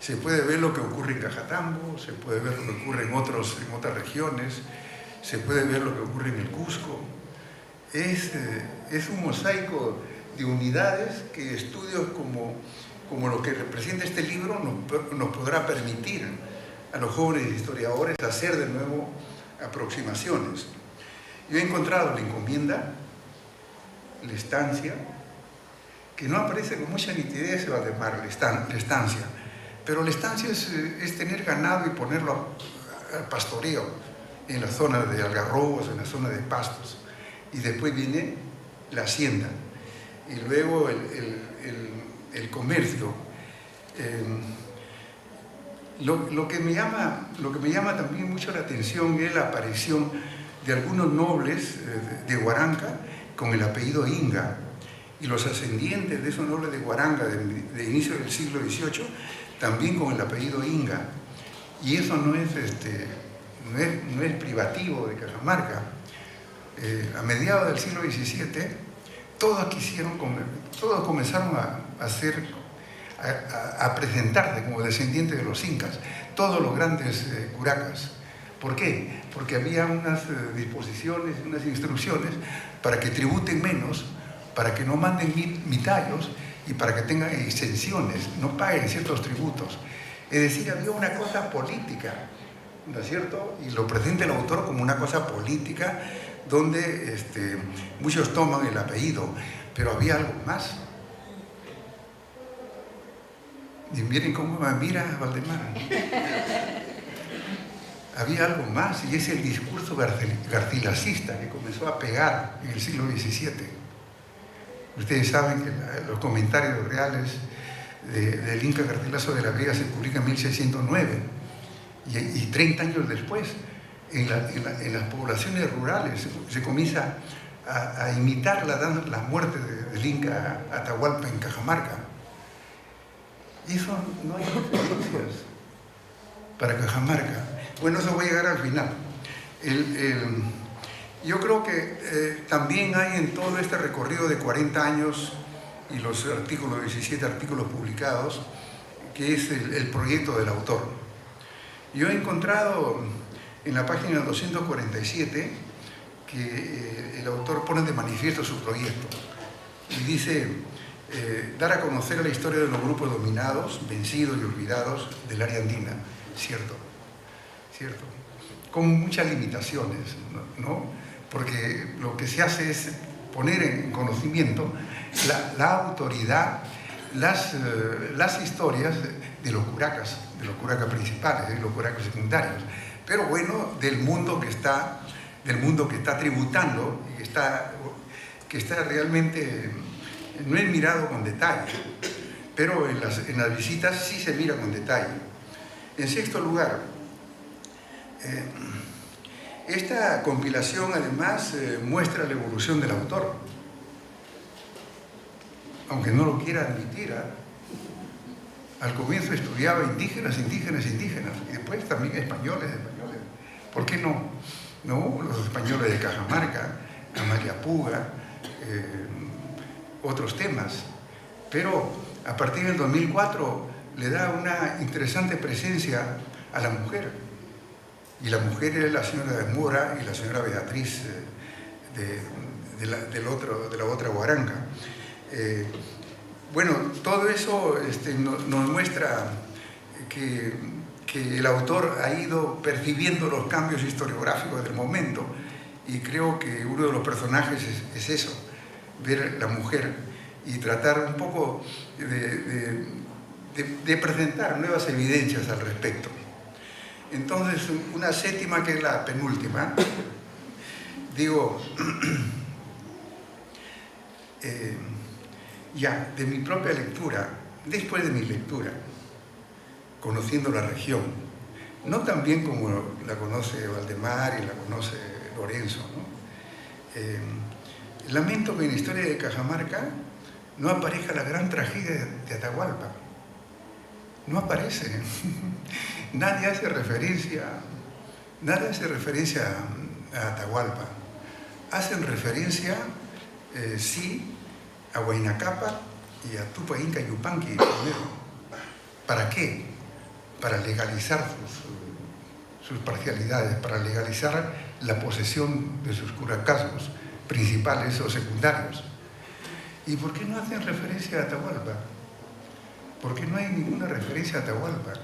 Se puede ver lo que ocurre en Cajatambo, se puede ver lo que ocurre en otras regiones, se puede ver lo que ocurre en el Cusco. Es un mosaico de unidades que estudios como lo que representa este libro nos podrá permitir a los jóvenes historiadores hacer de nuevo aproximaciones. Yo he encontrado la encomienda, la estancia, que no aparece con mucha nitidez en Valdemar, la estancia, pero la estancia es tener ganado y ponerlo al pastoreo en la zona de algarrobos, en la zona de pastos, y después viene la hacienda, y luego el comercio. Lo que me llama también mucho la atención es la aparición de algunos nobles de Huaranca con el apellido Inga, y los ascendientes de esos nobles de Huaranca de inicio del siglo XVIII también con el apellido Inga, y eso no es privativo de Cajamarca. A mediados del siglo XVII todos comenzaron a presentarse como descendientes de los incas, todos los grandes curacas. ¿Por qué? Porque había unas disposiciones, unas instrucciones para que tributen menos, para que no manden mitallos y para que tengan exenciones, no paguen ciertos tributos. Es decir, había una cosa política, ¿no es cierto? Y lo presenta el autor como una cosa política donde muchos toman el apellido, pero había algo más. Y miren cómo me mira Valdemar. Había algo más, y es el discurso garcilasista que comenzó a pegar en el siglo XVII. Ustedes saben que los comentarios reales del Inca Garcilaso de la Vega se publican en 1609, y 30 años después, en las poblaciones rurales se comienza a imitar la muerte del Inca Atahualpa en Cajamarca. Y eso no hay referencias para Cajamarca. Bueno, eso voy a llegar al final. Yo creo que también hay en todo este recorrido de 40 años y los 17 artículos publicados, que es el proyecto del autor. Yo he encontrado en la página 247 que el autor pone de manifiesto su proyecto y dice: dar a conocer la historia de los grupos dominados, vencidos y olvidados del área andina. Cierto, con muchas limitaciones, ¿no? Porque lo que se hace es poner en conocimiento la autoridad, las historias de los curacas principales, de los curacas secundarios, pero bueno, del mundo que está tributando y que está realmente, no es mirado con detalle, pero en las visitas sí se mira con detalle. En sexto lugar, esta compilación además muestra la evolución del autor, aunque no lo quiera admitir. Al comienzo estudiaba indígenas, y después también españoles. ¿Por qué no? ¿No? Los españoles de Cajamarca, Amalia Puga, otros temas. Pero a partir del 2004 le da una interesante presencia a la mujer. Y la mujer es la señora de Mora y la señora Beatriz de la otra Huaranca. Bueno, todo eso nos muestra que el autor ha ido percibiendo los cambios historiográficos del momento, y creo que uno de los personajes es eso, ver la mujer y tratar un poco de presentar nuevas evidencias al respecto. Entonces, una séptima, que es la penúltima, digo, ya, de mi propia lectura, después de mi lectura, conociendo la región, no tan bien como la conoce Valdemar y la conoce Lorenzo, ¿no? Lamento que en la historia de Cajamarca no aparezca la gran tragedia de Atahualpa. No aparece. Nadie hace referencia a Atahualpa. Hacen referencia, sí, a Huayna Cápac y a Tupac Inca Yupanqui primero. ¿Para qué? Para legalizar sus parcialidades, para legalizar la posesión de sus curacazgos principales o secundarios. ¿Y por qué no hacen referencia a Atahualpa? ¿Por qué no hay ninguna referencia a Atahualpa?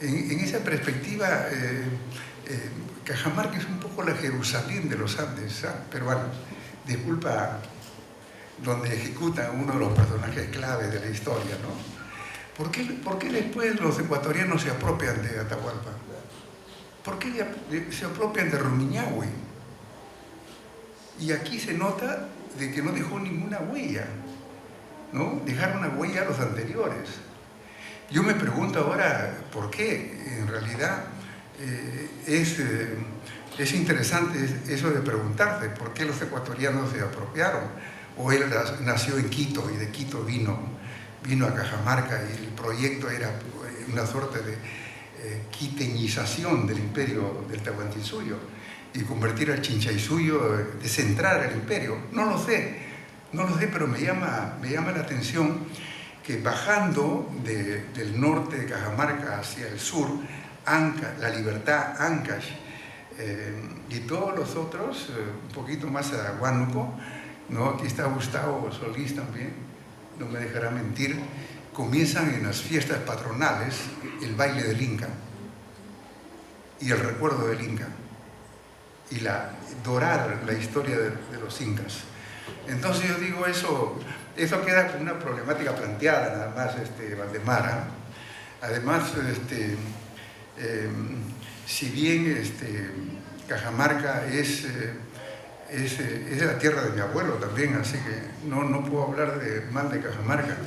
En esa perspectiva, Cajamarca es un poco la Jerusalén de los Andes peruanos. Disculpa, donde ejecutan uno de los personajes clave de la historia, ¿no? ¿Por qué después los ecuatorianos se apropian de Atahualpa? ¿Por qué se apropian de Rumiñahui? Y aquí se nota de que no dejó ninguna huella, ¿no? Dejaron una huella a los anteriores. Yo me pregunto ahora por qué. En realidad es interesante eso de preguntarse por qué los ecuatorianos se apropiaron. O él nació en Quito y de Quito vino a Cajamarca, y el proyecto era una suerte de quiteñización del imperio del Tahuantinsuyo y convertir al Chinchay-Suyo, descentrar el imperio. No lo sé, pero me llama la atención que bajando del norte de Cajamarca hacia el sur, La Libertad, Ancash y todos los otros, un poquito más a Huánuco, ¿no? Aquí está Gustavo Solís también, no me dejará mentir, comienzan en las fiestas patronales el baile del Inca y el recuerdo del Inca. y dorar la historia de los incas. Entonces yo digo, eso queda como una problemática planteada nada más, Valdemar. Además, si bien Cajamarca es la tierra de mi abuelo también, así que no puedo hablar mal de Cajamarca.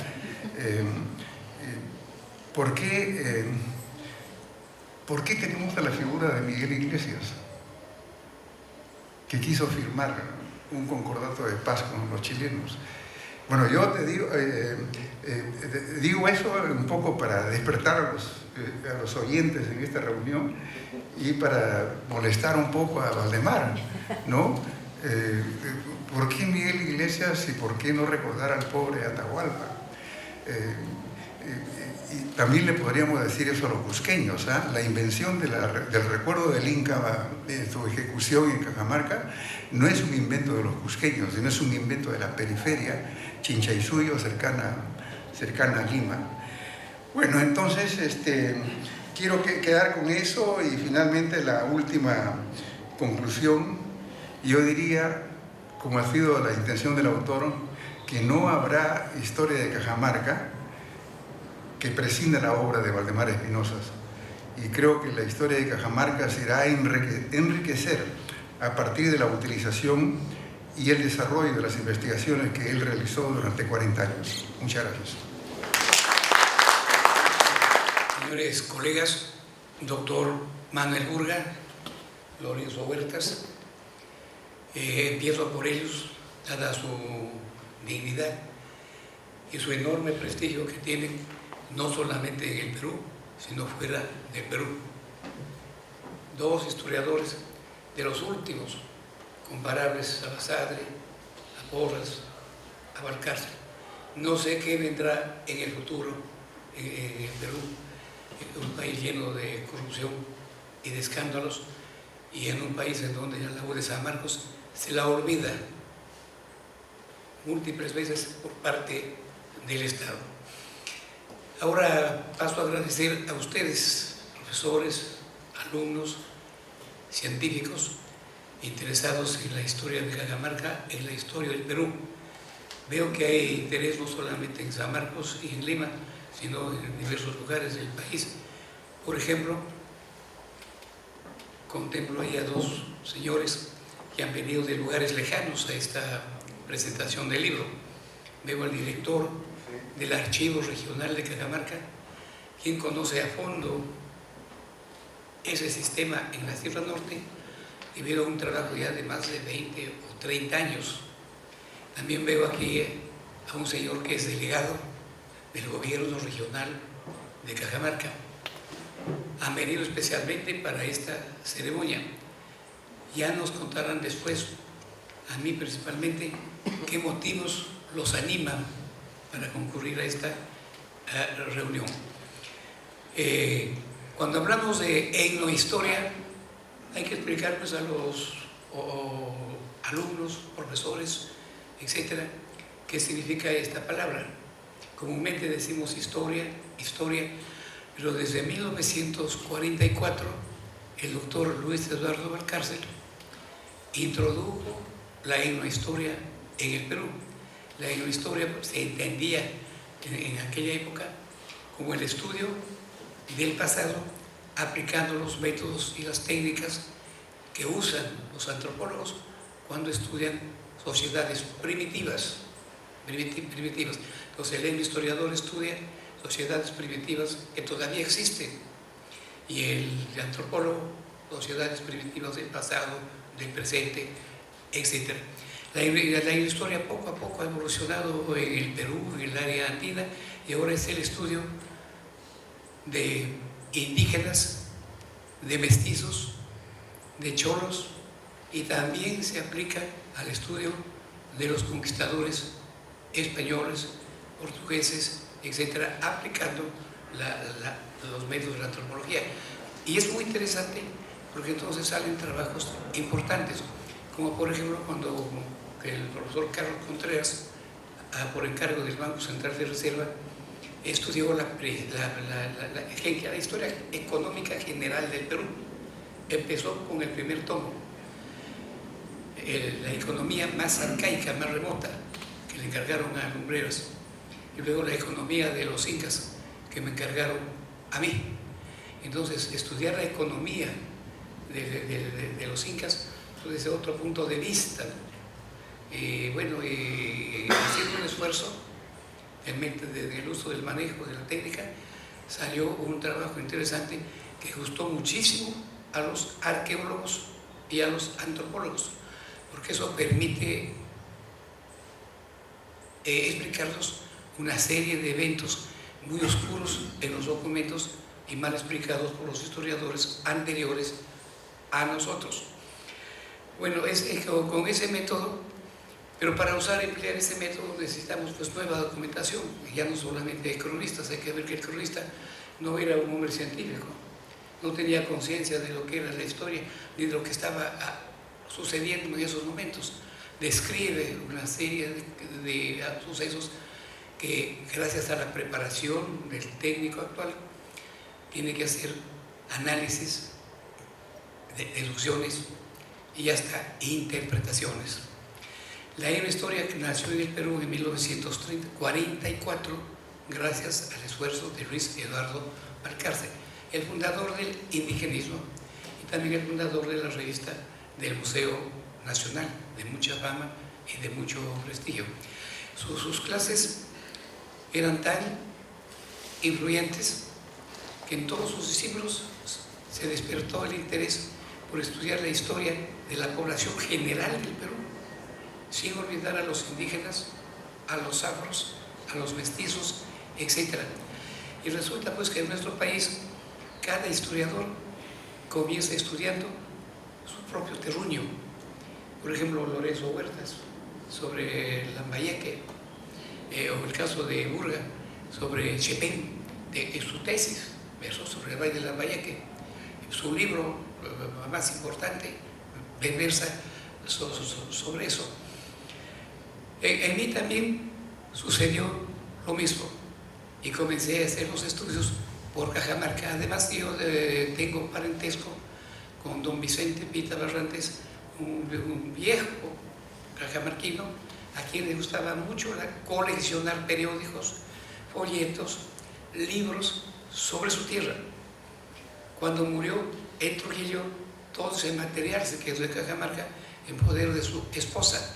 ¿Por qué tenemos a la figura de Miguel Iglesias, que quiso firmar un concordato de paz con los chilenos? Bueno, yo te digo eso un poco para despertar a los oyentes en esta reunión y para molestar un poco a Valdemar, ¿no? ¿Por qué Miguel Iglesias y por qué no recordar al pobre Atahualpa? Y también le podríamos decir eso a los cusqueños, ¿eh? La invención del recuerdo del Inca en su ejecución en Cajamarca no es un invento de los cusqueños, sino es un invento de la periferia, Chinchaysuyo, cercana a Lima. Bueno, entonces quiero quedar con eso y finalmente la última conclusión. Yo diría, como ha sido la intención del autor, que no habrá historia de Cajamarca que prescinda la obra de Valdemar Espinosa. Y creo que la historia de Cajamarca se irá a enriquecer a partir de la utilización y el desarrollo de las investigaciones que él realizó durante 40 años. Muchas gracias.
Señores colegas, doctor Manuel Burga, Lorenzo Huertas, empiezo por ellos, dada su dignidad y su enorme prestigio que tienen, no solamente en el Perú, sino fuera del Perú. Dos historiadores de los últimos, comparables a Basadre, a Porras, a Valcárcel. No sé qué vendrá en el futuro en el Perú, un país lleno de corrupción y de escándalos, y en un país en donde la U de San Marcos se la olvida múltiples veces por parte del Estado. Ahora paso a agradecer a ustedes, profesores, alumnos, científicos, interesados en la historia de Cajamarca, en la historia del Perú. Veo que hay interés no solamente en San Marcos y en Lima, sino en diversos lugares del país. Por ejemplo, contemplo ahí a dos señores que han venido de lugares lejanos a esta presentación del libro. Veo al director del Archivo Regional de Cajamarca, quien conoce a fondo ese sistema en la Sierra Norte, y veo un trabajo ya de más de 20 o 30 años. También veo aquí a un señor que es delegado del gobierno regional de Cajamarca. Han venido especialmente para esta ceremonia. Ya nos contarán después, a mí principalmente, qué motivos los animan para concurrir a esta reunión. Cuando hablamos de etnohistoria, hay que explicar pues, a los alumnos, profesores, etcétera, qué significa esta palabra. Comúnmente decimos historia, pero desde 1944 el doctor Luis Eduardo Valcárcel introdujo la etnohistoria en el Perú. La etnohistoria se entendía en aquella época como el estudio del pasado, aplicando los métodos y las técnicas que usan los antropólogos cuando estudian sociedades primitivas. Entonces el historiador estudia sociedades primitivas que todavía existen, y el antropólogo sociedades primitivas del pasado, del presente, etc. La historia poco a poco ha evolucionado en el Perú, en el área andina, y ahora es el estudio de indígenas, de mestizos, de cholos, y también se aplica al estudio de los conquistadores españoles, portugueses, etcétera, aplicando los métodos de la antropología. Y es muy interesante porque entonces salen trabajos importantes, como por ejemplo cuando el profesor Carlos Contreras, por encargo del Banco Central de Reserva, estudió la historia económica general del Perú. Empezó con el primer tomo, la economía más arcaica, más remota, que le encargaron a Lumbreras, y luego la economía de los incas, que me encargaron a mí. Entonces, estudiar la economía de los incas desde otro punto de vista, haciendo un esfuerzo del uso del manejo de la técnica, salió un trabajo interesante que gustó muchísimo a los arqueólogos y a los antropólogos, porque eso permite explicarnos una serie de eventos muy oscuros en los documentos y mal explicados por los historiadores anteriores a nosotros. Bueno, con ese método, pero para emplear ese método necesitamos pues nueva documentación, ya no solamente de cronistas. Hay que ver que el cronista no era un hombre científico, no tenía conciencia de lo que era la historia ni de lo que estaba sucediendo en esos momentos. Describe una serie de sucesos que, gracias a la preparación del técnico actual, tiene que hacer análisis, deducciones y hasta interpretaciones. La aerohistoria que nació en el Perú en 1944, gracias al esfuerzo de Luis Eduardo Balcarce, el fundador del indigenismo y también el fundador de la revista del Museo Nacional, de mucha fama y de mucho prestigio. Sus clases eran tan influyentes que en todos sus discípulos se despertó el interés por estudiar la historia de la población general del Perú, sin olvidar a los indígenas, a los afros, a los mestizos, etc. Y resulta pues que en nuestro país cada historiador comienza estudiando su propio terruño. Por ejemplo, Lorenzo Huertas sobre Lambayeque, o el caso de Burga sobre Chepén, de su tesis, sobre el Valle de Lambayeque. Su libro más importante versa sobre eso. En mí también sucedió lo mismo y comencé a hacer los estudios por Cajamarca. Además, yo tengo parentesco con don Vicente Pita Barrantes, un viejo cajamarquino a quien le gustaba mucho coleccionar periódicos, folletos, libros sobre su tierra. Cuando murió en Trujillo, todo ese material se quedó en Cajamarca en poder de su esposa,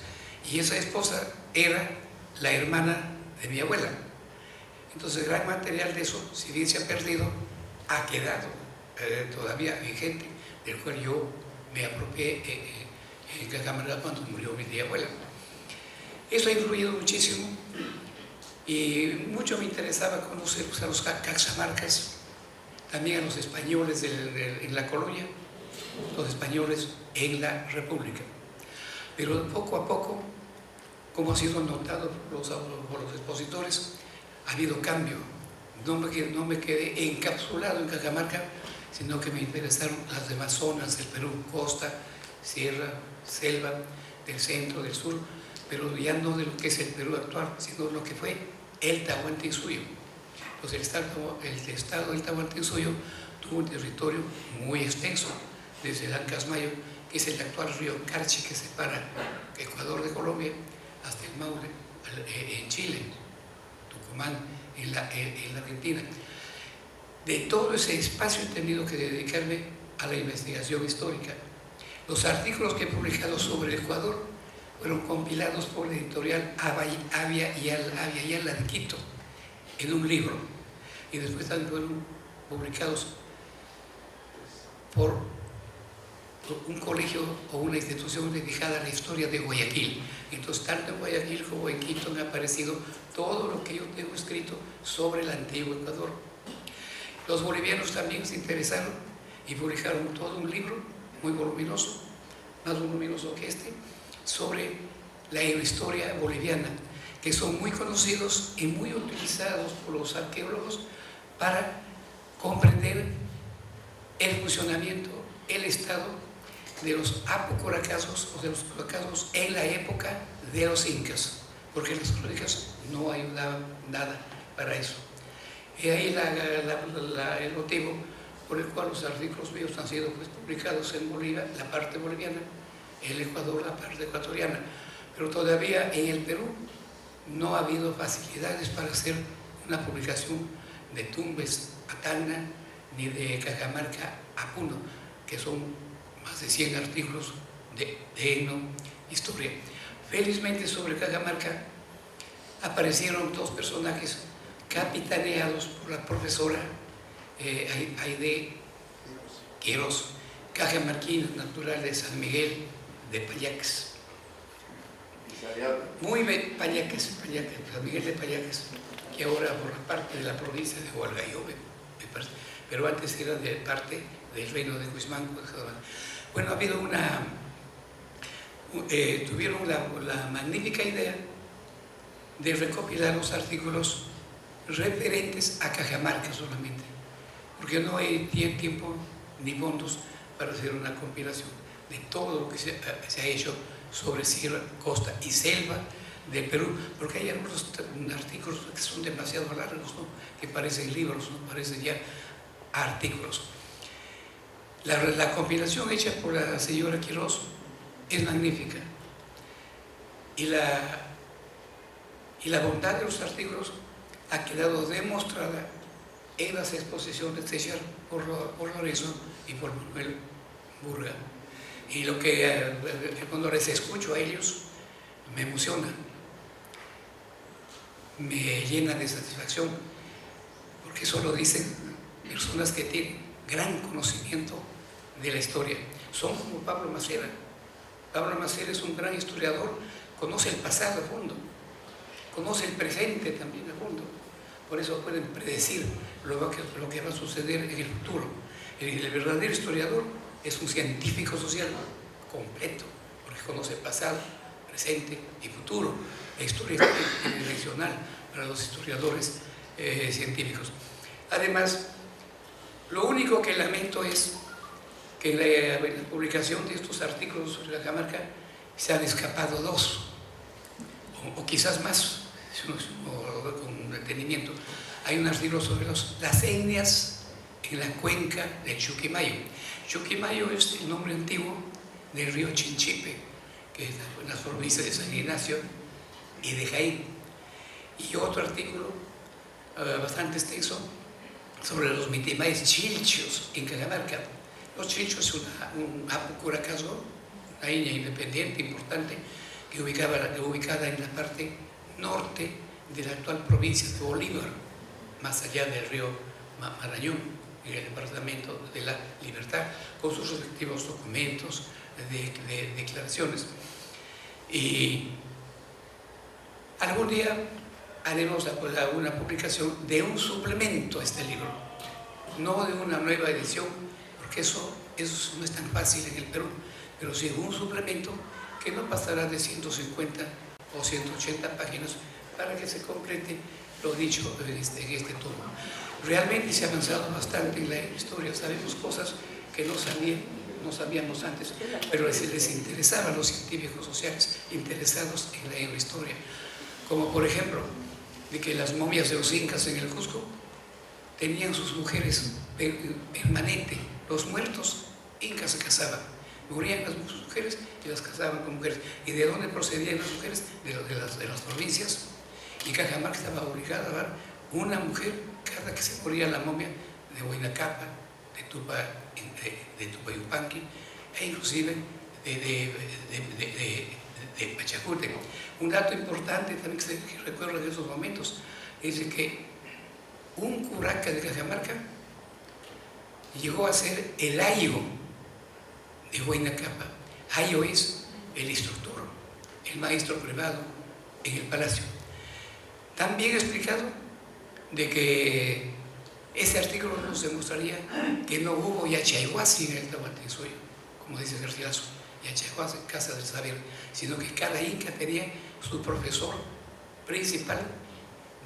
y esa esposa era la hermana de mi abuela. Entonces, gran material de eso, si bien se ha perdido, ha quedado todavía vigente, del cual yo me apropié en Cajamarca cuando murió mi tía abuela. Eso ha influido muchísimo y mucho me interesaba conocer a los caxamarcas, también a los españoles en la colonia, los españoles en la República. Pero poco a poco, como ha sido notado por los expositores, ha habido cambio. No me quedé encapsulado en Cajamarca, sino que me interesaron las demás zonas del Perú: costa, sierra, selva, del centro, del sur, pero ya no de lo que es el Perú actual, sino lo que fue el Tahuantinsuyo. Pues el estado del Tahuantinsuyo tuvo un territorio muy extenso, desde el Ancasmayo, que es el actual río Carchi, que separa Ecuador de Colombia, hasta el Maule, en Chile, Tucumán, en la Argentina. De todo ese espacio he tenido que dedicarme a la investigación histórica. Los artículos que he publicado sobre el Ecuador fueron compilados por la editorial Avia Yala de Quito en un libro, y después también fueron publicados por un colegio o una institución dedicada a la historia de Guayaquil. Entonces, tanto en Guayaquil como en Quito han aparecido todo lo que yo tengo escrito sobre el antiguo Ecuador. Los bolivianos también se interesaron y publicaron todo un libro muy voluminoso, más voluminoso que este, sobre la aerohistoria boliviana, que son muy conocidos y muy utilizados por los arqueólogos para comprender el funcionamiento, el estado de los apocoracazos o de los curacasos en la época de los incas, porque las crónicas no ayudaban nada para eso. Y ahí el motivo por el cual los artículos míos han sido publicados en Bolivia, la parte boliviana, el Ecuador, la parte ecuatoriana. Pero todavía en el Perú no ha habido facilidades para hacer una publicación de Tumbes a Tacna ni de Cajamarca a Puno, que son más de 100 artículos de etnohistoria. Felizmente sobre Cajamarca aparecieron dos personajes capitaneados por la profesora Aide Queiroz, cajamarquina natural de San Miguel de Payaques. Muy bien, Payaques, San Miguel de Payaques, que ahora forma parte de la provincia de Hualgayobe, me parece, pero antes era de parte del reino de Cuismanco. Bueno, ha habido tuvieron la magnífica idea de recopilar los artículos referentes a Cajamarca solamente, porque no hay tiempo ni fondos para hacer una compilación de todo lo que se ha hecho sobre sierra, costa y selva del Perú, porque hay algunos artículos que son demasiado largos, ¿no? Que parecen libros, no parecen ya artículos. La compilación hecha por la señora Queiroz es magnífica, y la bondad de los artículos ha quedado demostrada en las exposiciones hechas por Lorenzo y por Manuel Burga. Y lo que cuando les escucho a ellos me emociona, me llena de satisfacción, porque solo dicen personas que tienen gran conocimiento de la historia. Son como Pablo Macera. Pablo Macera es un gran historiador, conoce el pasado a fondo, conoce el presente también a fondo. Por eso pueden predecir lo que va a suceder en el futuro. El verdadero historiador es un científico social completo, porque conoce pasado, presente y futuro. La historia es direccional para los historiadores científicos. Además, lo único que lamento es que en la publicación de estos artículos sobre la Cajamarca se han escapado dos, o quizás más, con detenimiento. Hay un artículo sobre las etnias en la cuenca del Chuquimayo. Chuquimayo es el nombre antiguo del río Chinchipe, que está en las provincias de San Ignacio y de Jaén. Y otro artículo bastante extenso sobre los mitimayes chilchos en Cajamarca. Los chilchos es un Apucuracazgo, una etnia independiente importante que ubicada en la parte norte de la actual provincia de Bolívar, más allá del río Marañón, en el departamento de la Libertad, con sus respectivos documentos de declaraciones. Y algún día haremos una publicación de un suplemento a este libro, no de una nueva edición, porque eso no es tan fácil en el Perú, pero sí un suplemento que no pasará de 150 o 180 páginas para que se complete lo dicho en este tomo. Realmente se ha avanzado bastante en la historia, sabemos cosas que no sabíamos antes, pero les interesaba a los científicos sociales interesados en la historia, como por ejemplo de que las momias de los incas en el Cusco tenían sus mujeres permanentes. Los muertos incas se casaban, morían las mujeres y las casaban con mujeres. ¿Y de dónde procedían las mujeres? De las provincias. Y Cajamarca estaba obligada a dar una mujer cada que se moría la momia de Huayna Cápac, de Tupayupanqui, e inclusive de Pachacute. Un dato importante también que recuerdo en esos momentos es que un curaca de Cajamarca llegó a ser el ayo de Huayna Cápac. Ayo es el instructor, el maestro privado en el palacio. También he explicado de que ese artículo nos demostraría que no hubo Yachayhuasi en el Tahuantinsuyo, como dice Garcilaso, Yachayhuasi, casa del saber, sino que cada inca tenía su profesor principal,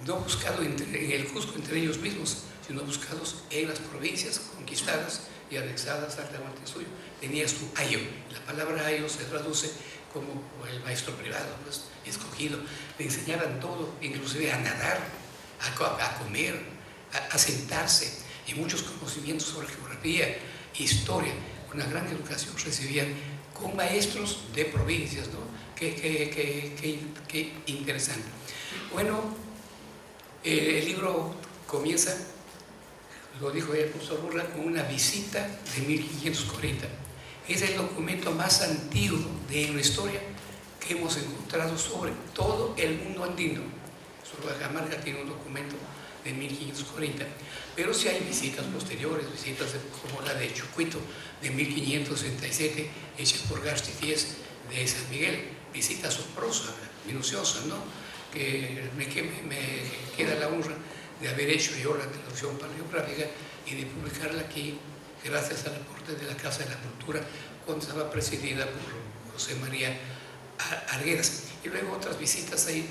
no buscado en el Cusco entre ellos mismos, sino buscados en las provincias conquistadas y anexadas al Tahuantinsuyo. Tenía su ayo. La palabra ayo se traduce como el maestro privado, pues, escogido. Le enseñaban todo, inclusive a nadar, a comer, a sentarse, y muchos conocimientos sobre geografía, historia. Una gran educación recibían con maestros de provincias, ¿no? Qué interesante. Bueno, el libro comienza, lo dijo el profesor Burla, con una visita de 1540. Es el documento más antiguo de la historia que hemos encontrado sobre todo el mundo andino. Solo Cajamarca tiene un documento de 1540, pero sí hay visitas posteriores, visitas como la de Chucuito de 1567, hecha por García de San Miguel, visita asombrosa, minuciosa, ¿no? Que me queda la honra de haber hecho yo la traducción paleográfica y de publicarla aquí gracias al aporte de la Casa de la Cultura cuando estaba presidida por José María Arguedas. Y luego otras visitas, hay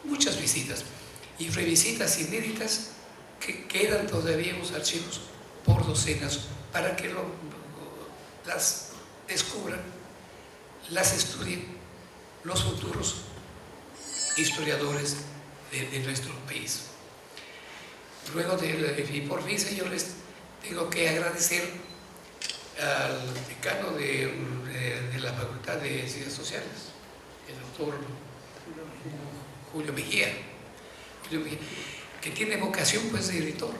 muchas visitas y revisitas inéditas que quedan todavía en los archivos por docenas para que las descubran, las estudien los futuros historiadores de nuestro país. Luego y por fin, señores, tengo que agradecer al decano de la Facultad de Ciencias Sociales, el doctor Julio Mejía, que tiene vocación pues de editor.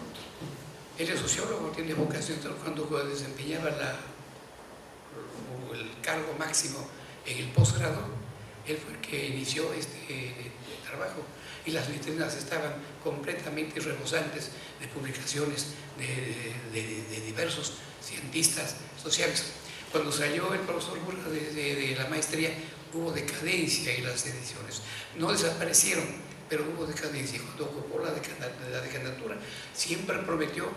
Él es sociólogo, tiene vocación. Cuando desempeñaba el cargo máximo en el posgrado, él fue el que inició este trabajo, y las vitrinas estaban completamente rebosantes de publicaciones de diversos cientistas sociales. Cuando salió el profesor Burla de la maestría, hubo decadencia en las ediciones. No desaparecieron, pero hubo decadencia. Cuando ocupó la decanatura, siempre prometió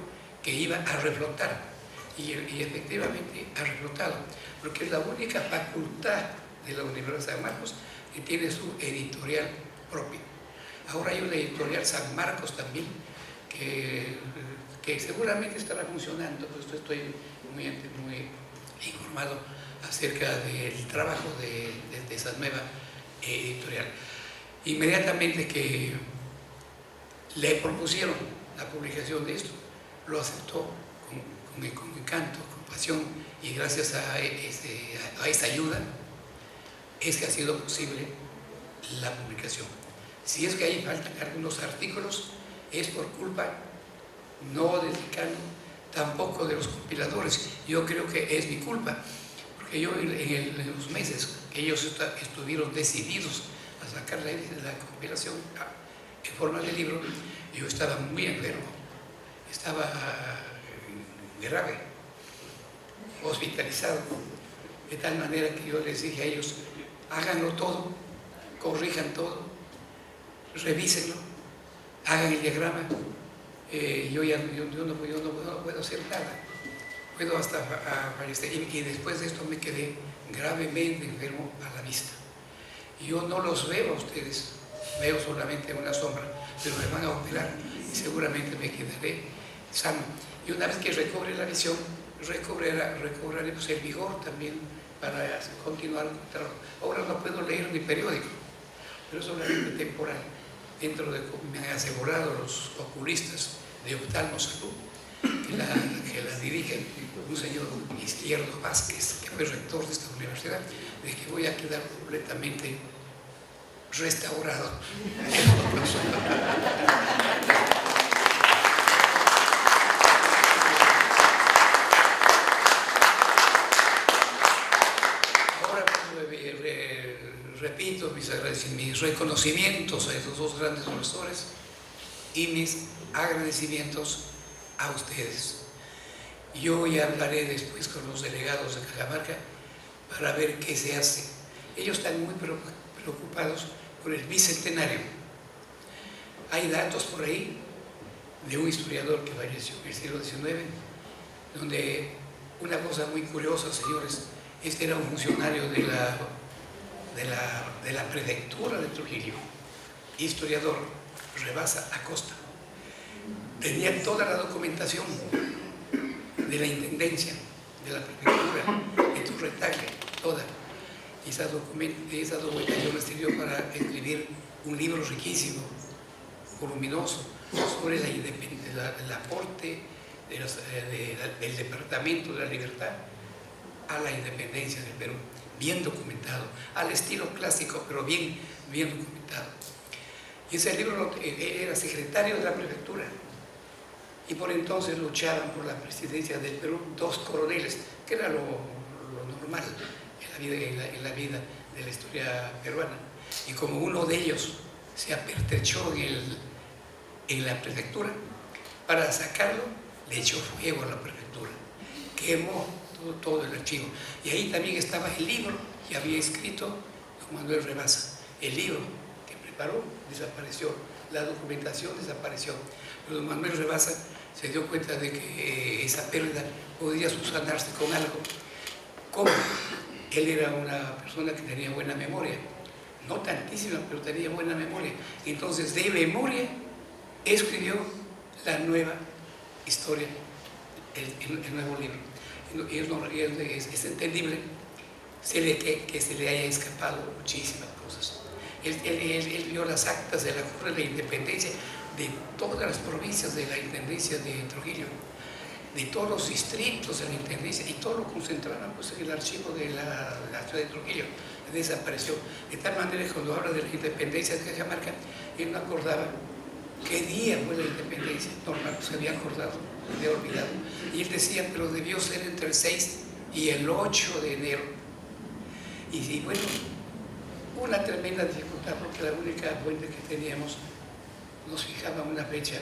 que iba a reflotar, y efectivamente ha reflotado, porque es la única facultad de la Universidad de San Marcos que tiene su editorial propia. Ahora hay una editorial San Marcos también, que seguramente estará funcionando, pues estoy muy informado acerca del trabajo de esa nueva editorial. Inmediatamente que le propusieron la publicación de esto, lo aceptó con encanto, con pasión, y gracias a esta ayuda es que ha sido posible la publicación. Si es que ahí faltan algunos artículos, es por culpa no del decano, tampoco de los compiladores. Yo creo que es mi culpa, porque yo en los meses que ellos estuvieron decididos a sacar la compilación en forma de libro, yo estaba muy enfermo, estaba grave, hospitalizado, de tal manera que yo les dije a ellos: háganlo todo, corrijan todo, revísenlo, hagan el diagrama. Yo no puedo hacer nada, puedo hasta fallecer. Y después de esto me quedé gravemente enfermo a la vista. Yo no los veo a ustedes, veo solamente una sombra, pero me van a operar y seguramente me quedaré sano. Y una vez que recobre la visión, recobraré pues, el vigor también para continuar con el trabajo. Ahora no puedo leer mi periódico, pero es solamente temporal. Dentro de me han asegurado los oculistas de Oftalmo Salud, que la dirige un señor Izquierdo Vázquez, que fue rector de esta universidad, de que voy a quedar completamente restaurado. Ahora repito mis reconocimientos a estos dos grandes profesores y mis agradecimientos a ustedes. Yo ya hablaré después con los delegados de Cajamarca para ver qué se hace. Ellos están muy preocupados por el bicentenario. Hay datos por ahí de un historiador que falleció en el siglo XIX, donde una cosa muy curiosa, señores, este era un funcionario de la prefectura de Trujillo, historiador, Rebasa Acosta. Tenía toda la documentación de la intendencia, de la prefectura, de Turretagle, toda. Y esa documentación le sirvió para escribir un libro riquísimo, voluminoso, sobre el aporte del Departamento de la Libertad a la independencia del Perú. bien documentado, al estilo clásico, pero bien documentado. Y ese libro era secretario de la prefectura, y por entonces luchaban por la presidencia del Perú 2 coroneles, que era lo normal en la vida de la historia peruana. Y como uno de ellos se apertrechó en la prefectura, para sacarlo le echó fuego a la prefectura, quemó todo el archivo. Y ahí también estaba el libro que había escrito don Manuel Rebasa. El libro que preparó desapareció, la documentación desapareció. Pero don Manuel Rebasa se dio cuenta de que esa pérdida podría subsanarse con algo. ¿Cómo? Él era una persona que tenía buena memoria, no tantísima, pero tenía buena memoria. Entonces, de memoria, escribió la nueva historia, el nuevo libro. Y es entendible que se le haya escapado muchísimas cosas. Él vio las actas de la Corte de la Independencia de todas las provincias de la Intendencia de Trujillo, de todos los distritos de la Intendencia, y todo lo concentraron pues, en el archivo de la ciudad de Trujillo. Desapareció. De tal manera que cuando habla de la independencia de Cajamarca, él no acordaba qué día fue la independencia. Normal, se había acordado, se había olvidado. Y él decía, pero debió ser entre el 6 y el 8 de enero. Y bueno, una tremenda dificultad, porque la única fuente que teníamos nos fijaba una fecha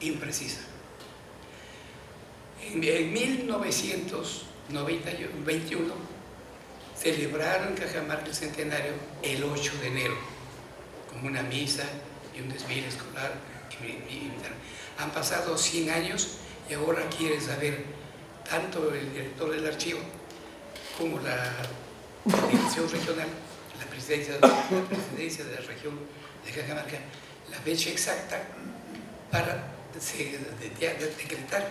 imprecisa. En 1921 celebraron en Cajamarca el centenario el 8 de enero, con una misa y un desfile escolar y militar. Han pasado 100 años y ahora quieren saber tanto el director del archivo como la dirección regional, la presidencia de la región de Cajamarca, la fecha exacta para decretar,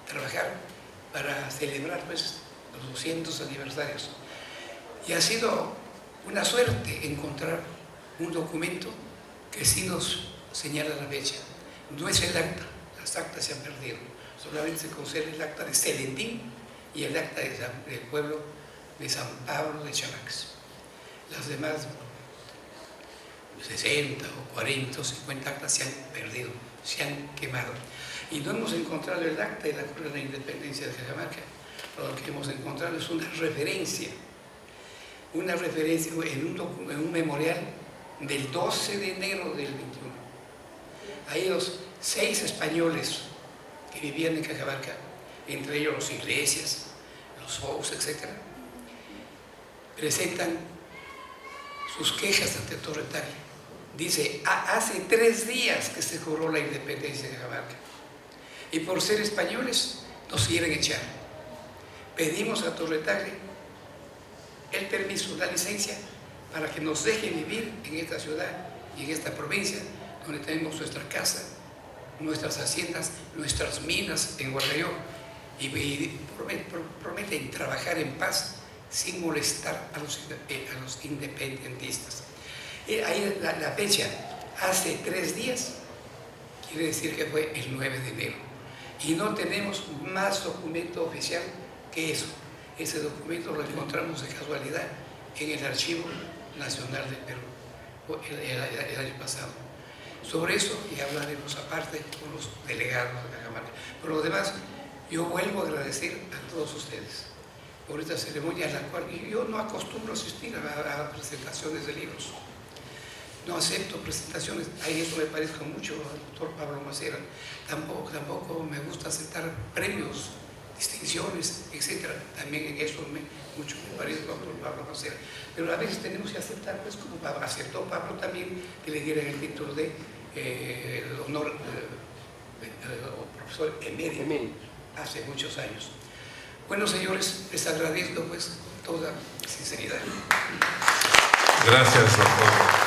trabajar para celebrar pues, los 200 aniversarios. Y ha sido una suerte encontrar un documento que sí nos señala la fecha. No es el acta, las actas se han perdido. Solamente se conserva el acta de Celentín y el acta del pueblo de San Pablo de Charax. Las demás 60 o 40 o 50 actas se han perdido, se han quemado. Y no hemos encontrado el acta de la Corte de la Independencia de Cajamarca. Lo que hemos encontrado es una referencia en un memorial del 12 de enero del 21. Ahí los 6 españoles que vivían en Cajamarca, entre ellos los Iglesias, los Fous, etc., presentan sus quejas ante Torre Tagle. Dice, hace 3 días que se cobró la independencia de Cajamarca y por ser españoles nos quieren echar. Pedimos a Torre Tagle el permiso, la licencia para que nos deje vivir en esta ciudad y en esta provincia donde tenemos nuestra casa, nuestras haciendas, nuestras minas en Huarcayó, y prometen trabajar en paz sin molestar a los independentistas. Ahí la fecha, hace 3 días, quiere decir que fue el 9 de enero. Y no tenemos más documento oficial que eso. Ese documento lo encontramos de casualidad en el Archivo Nacional del Perú el año pasado. Sobre eso ya hablaremos aparte con los delegados de Cajamarca. Por lo demás, yo vuelvo a agradecer a todos ustedes por esta ceremonia en la cual yo no acostumbro asistir a presentaciones de libros. No acepto presentaciones, a eso me parezco mucho al doctor Pablo Macera. Tampoco me gusta aceptar premios, distinciones, etc. También en eso mucho me parezco al doctor Pablo Macera. Pero a veces tenemos que aceptar, pues como aceptó Pablo también, que le dieran el título de honor profesor emérito hace muchos años. Bueno, señores, les agradezco pues toda sinceridad.
Gracias, doctor.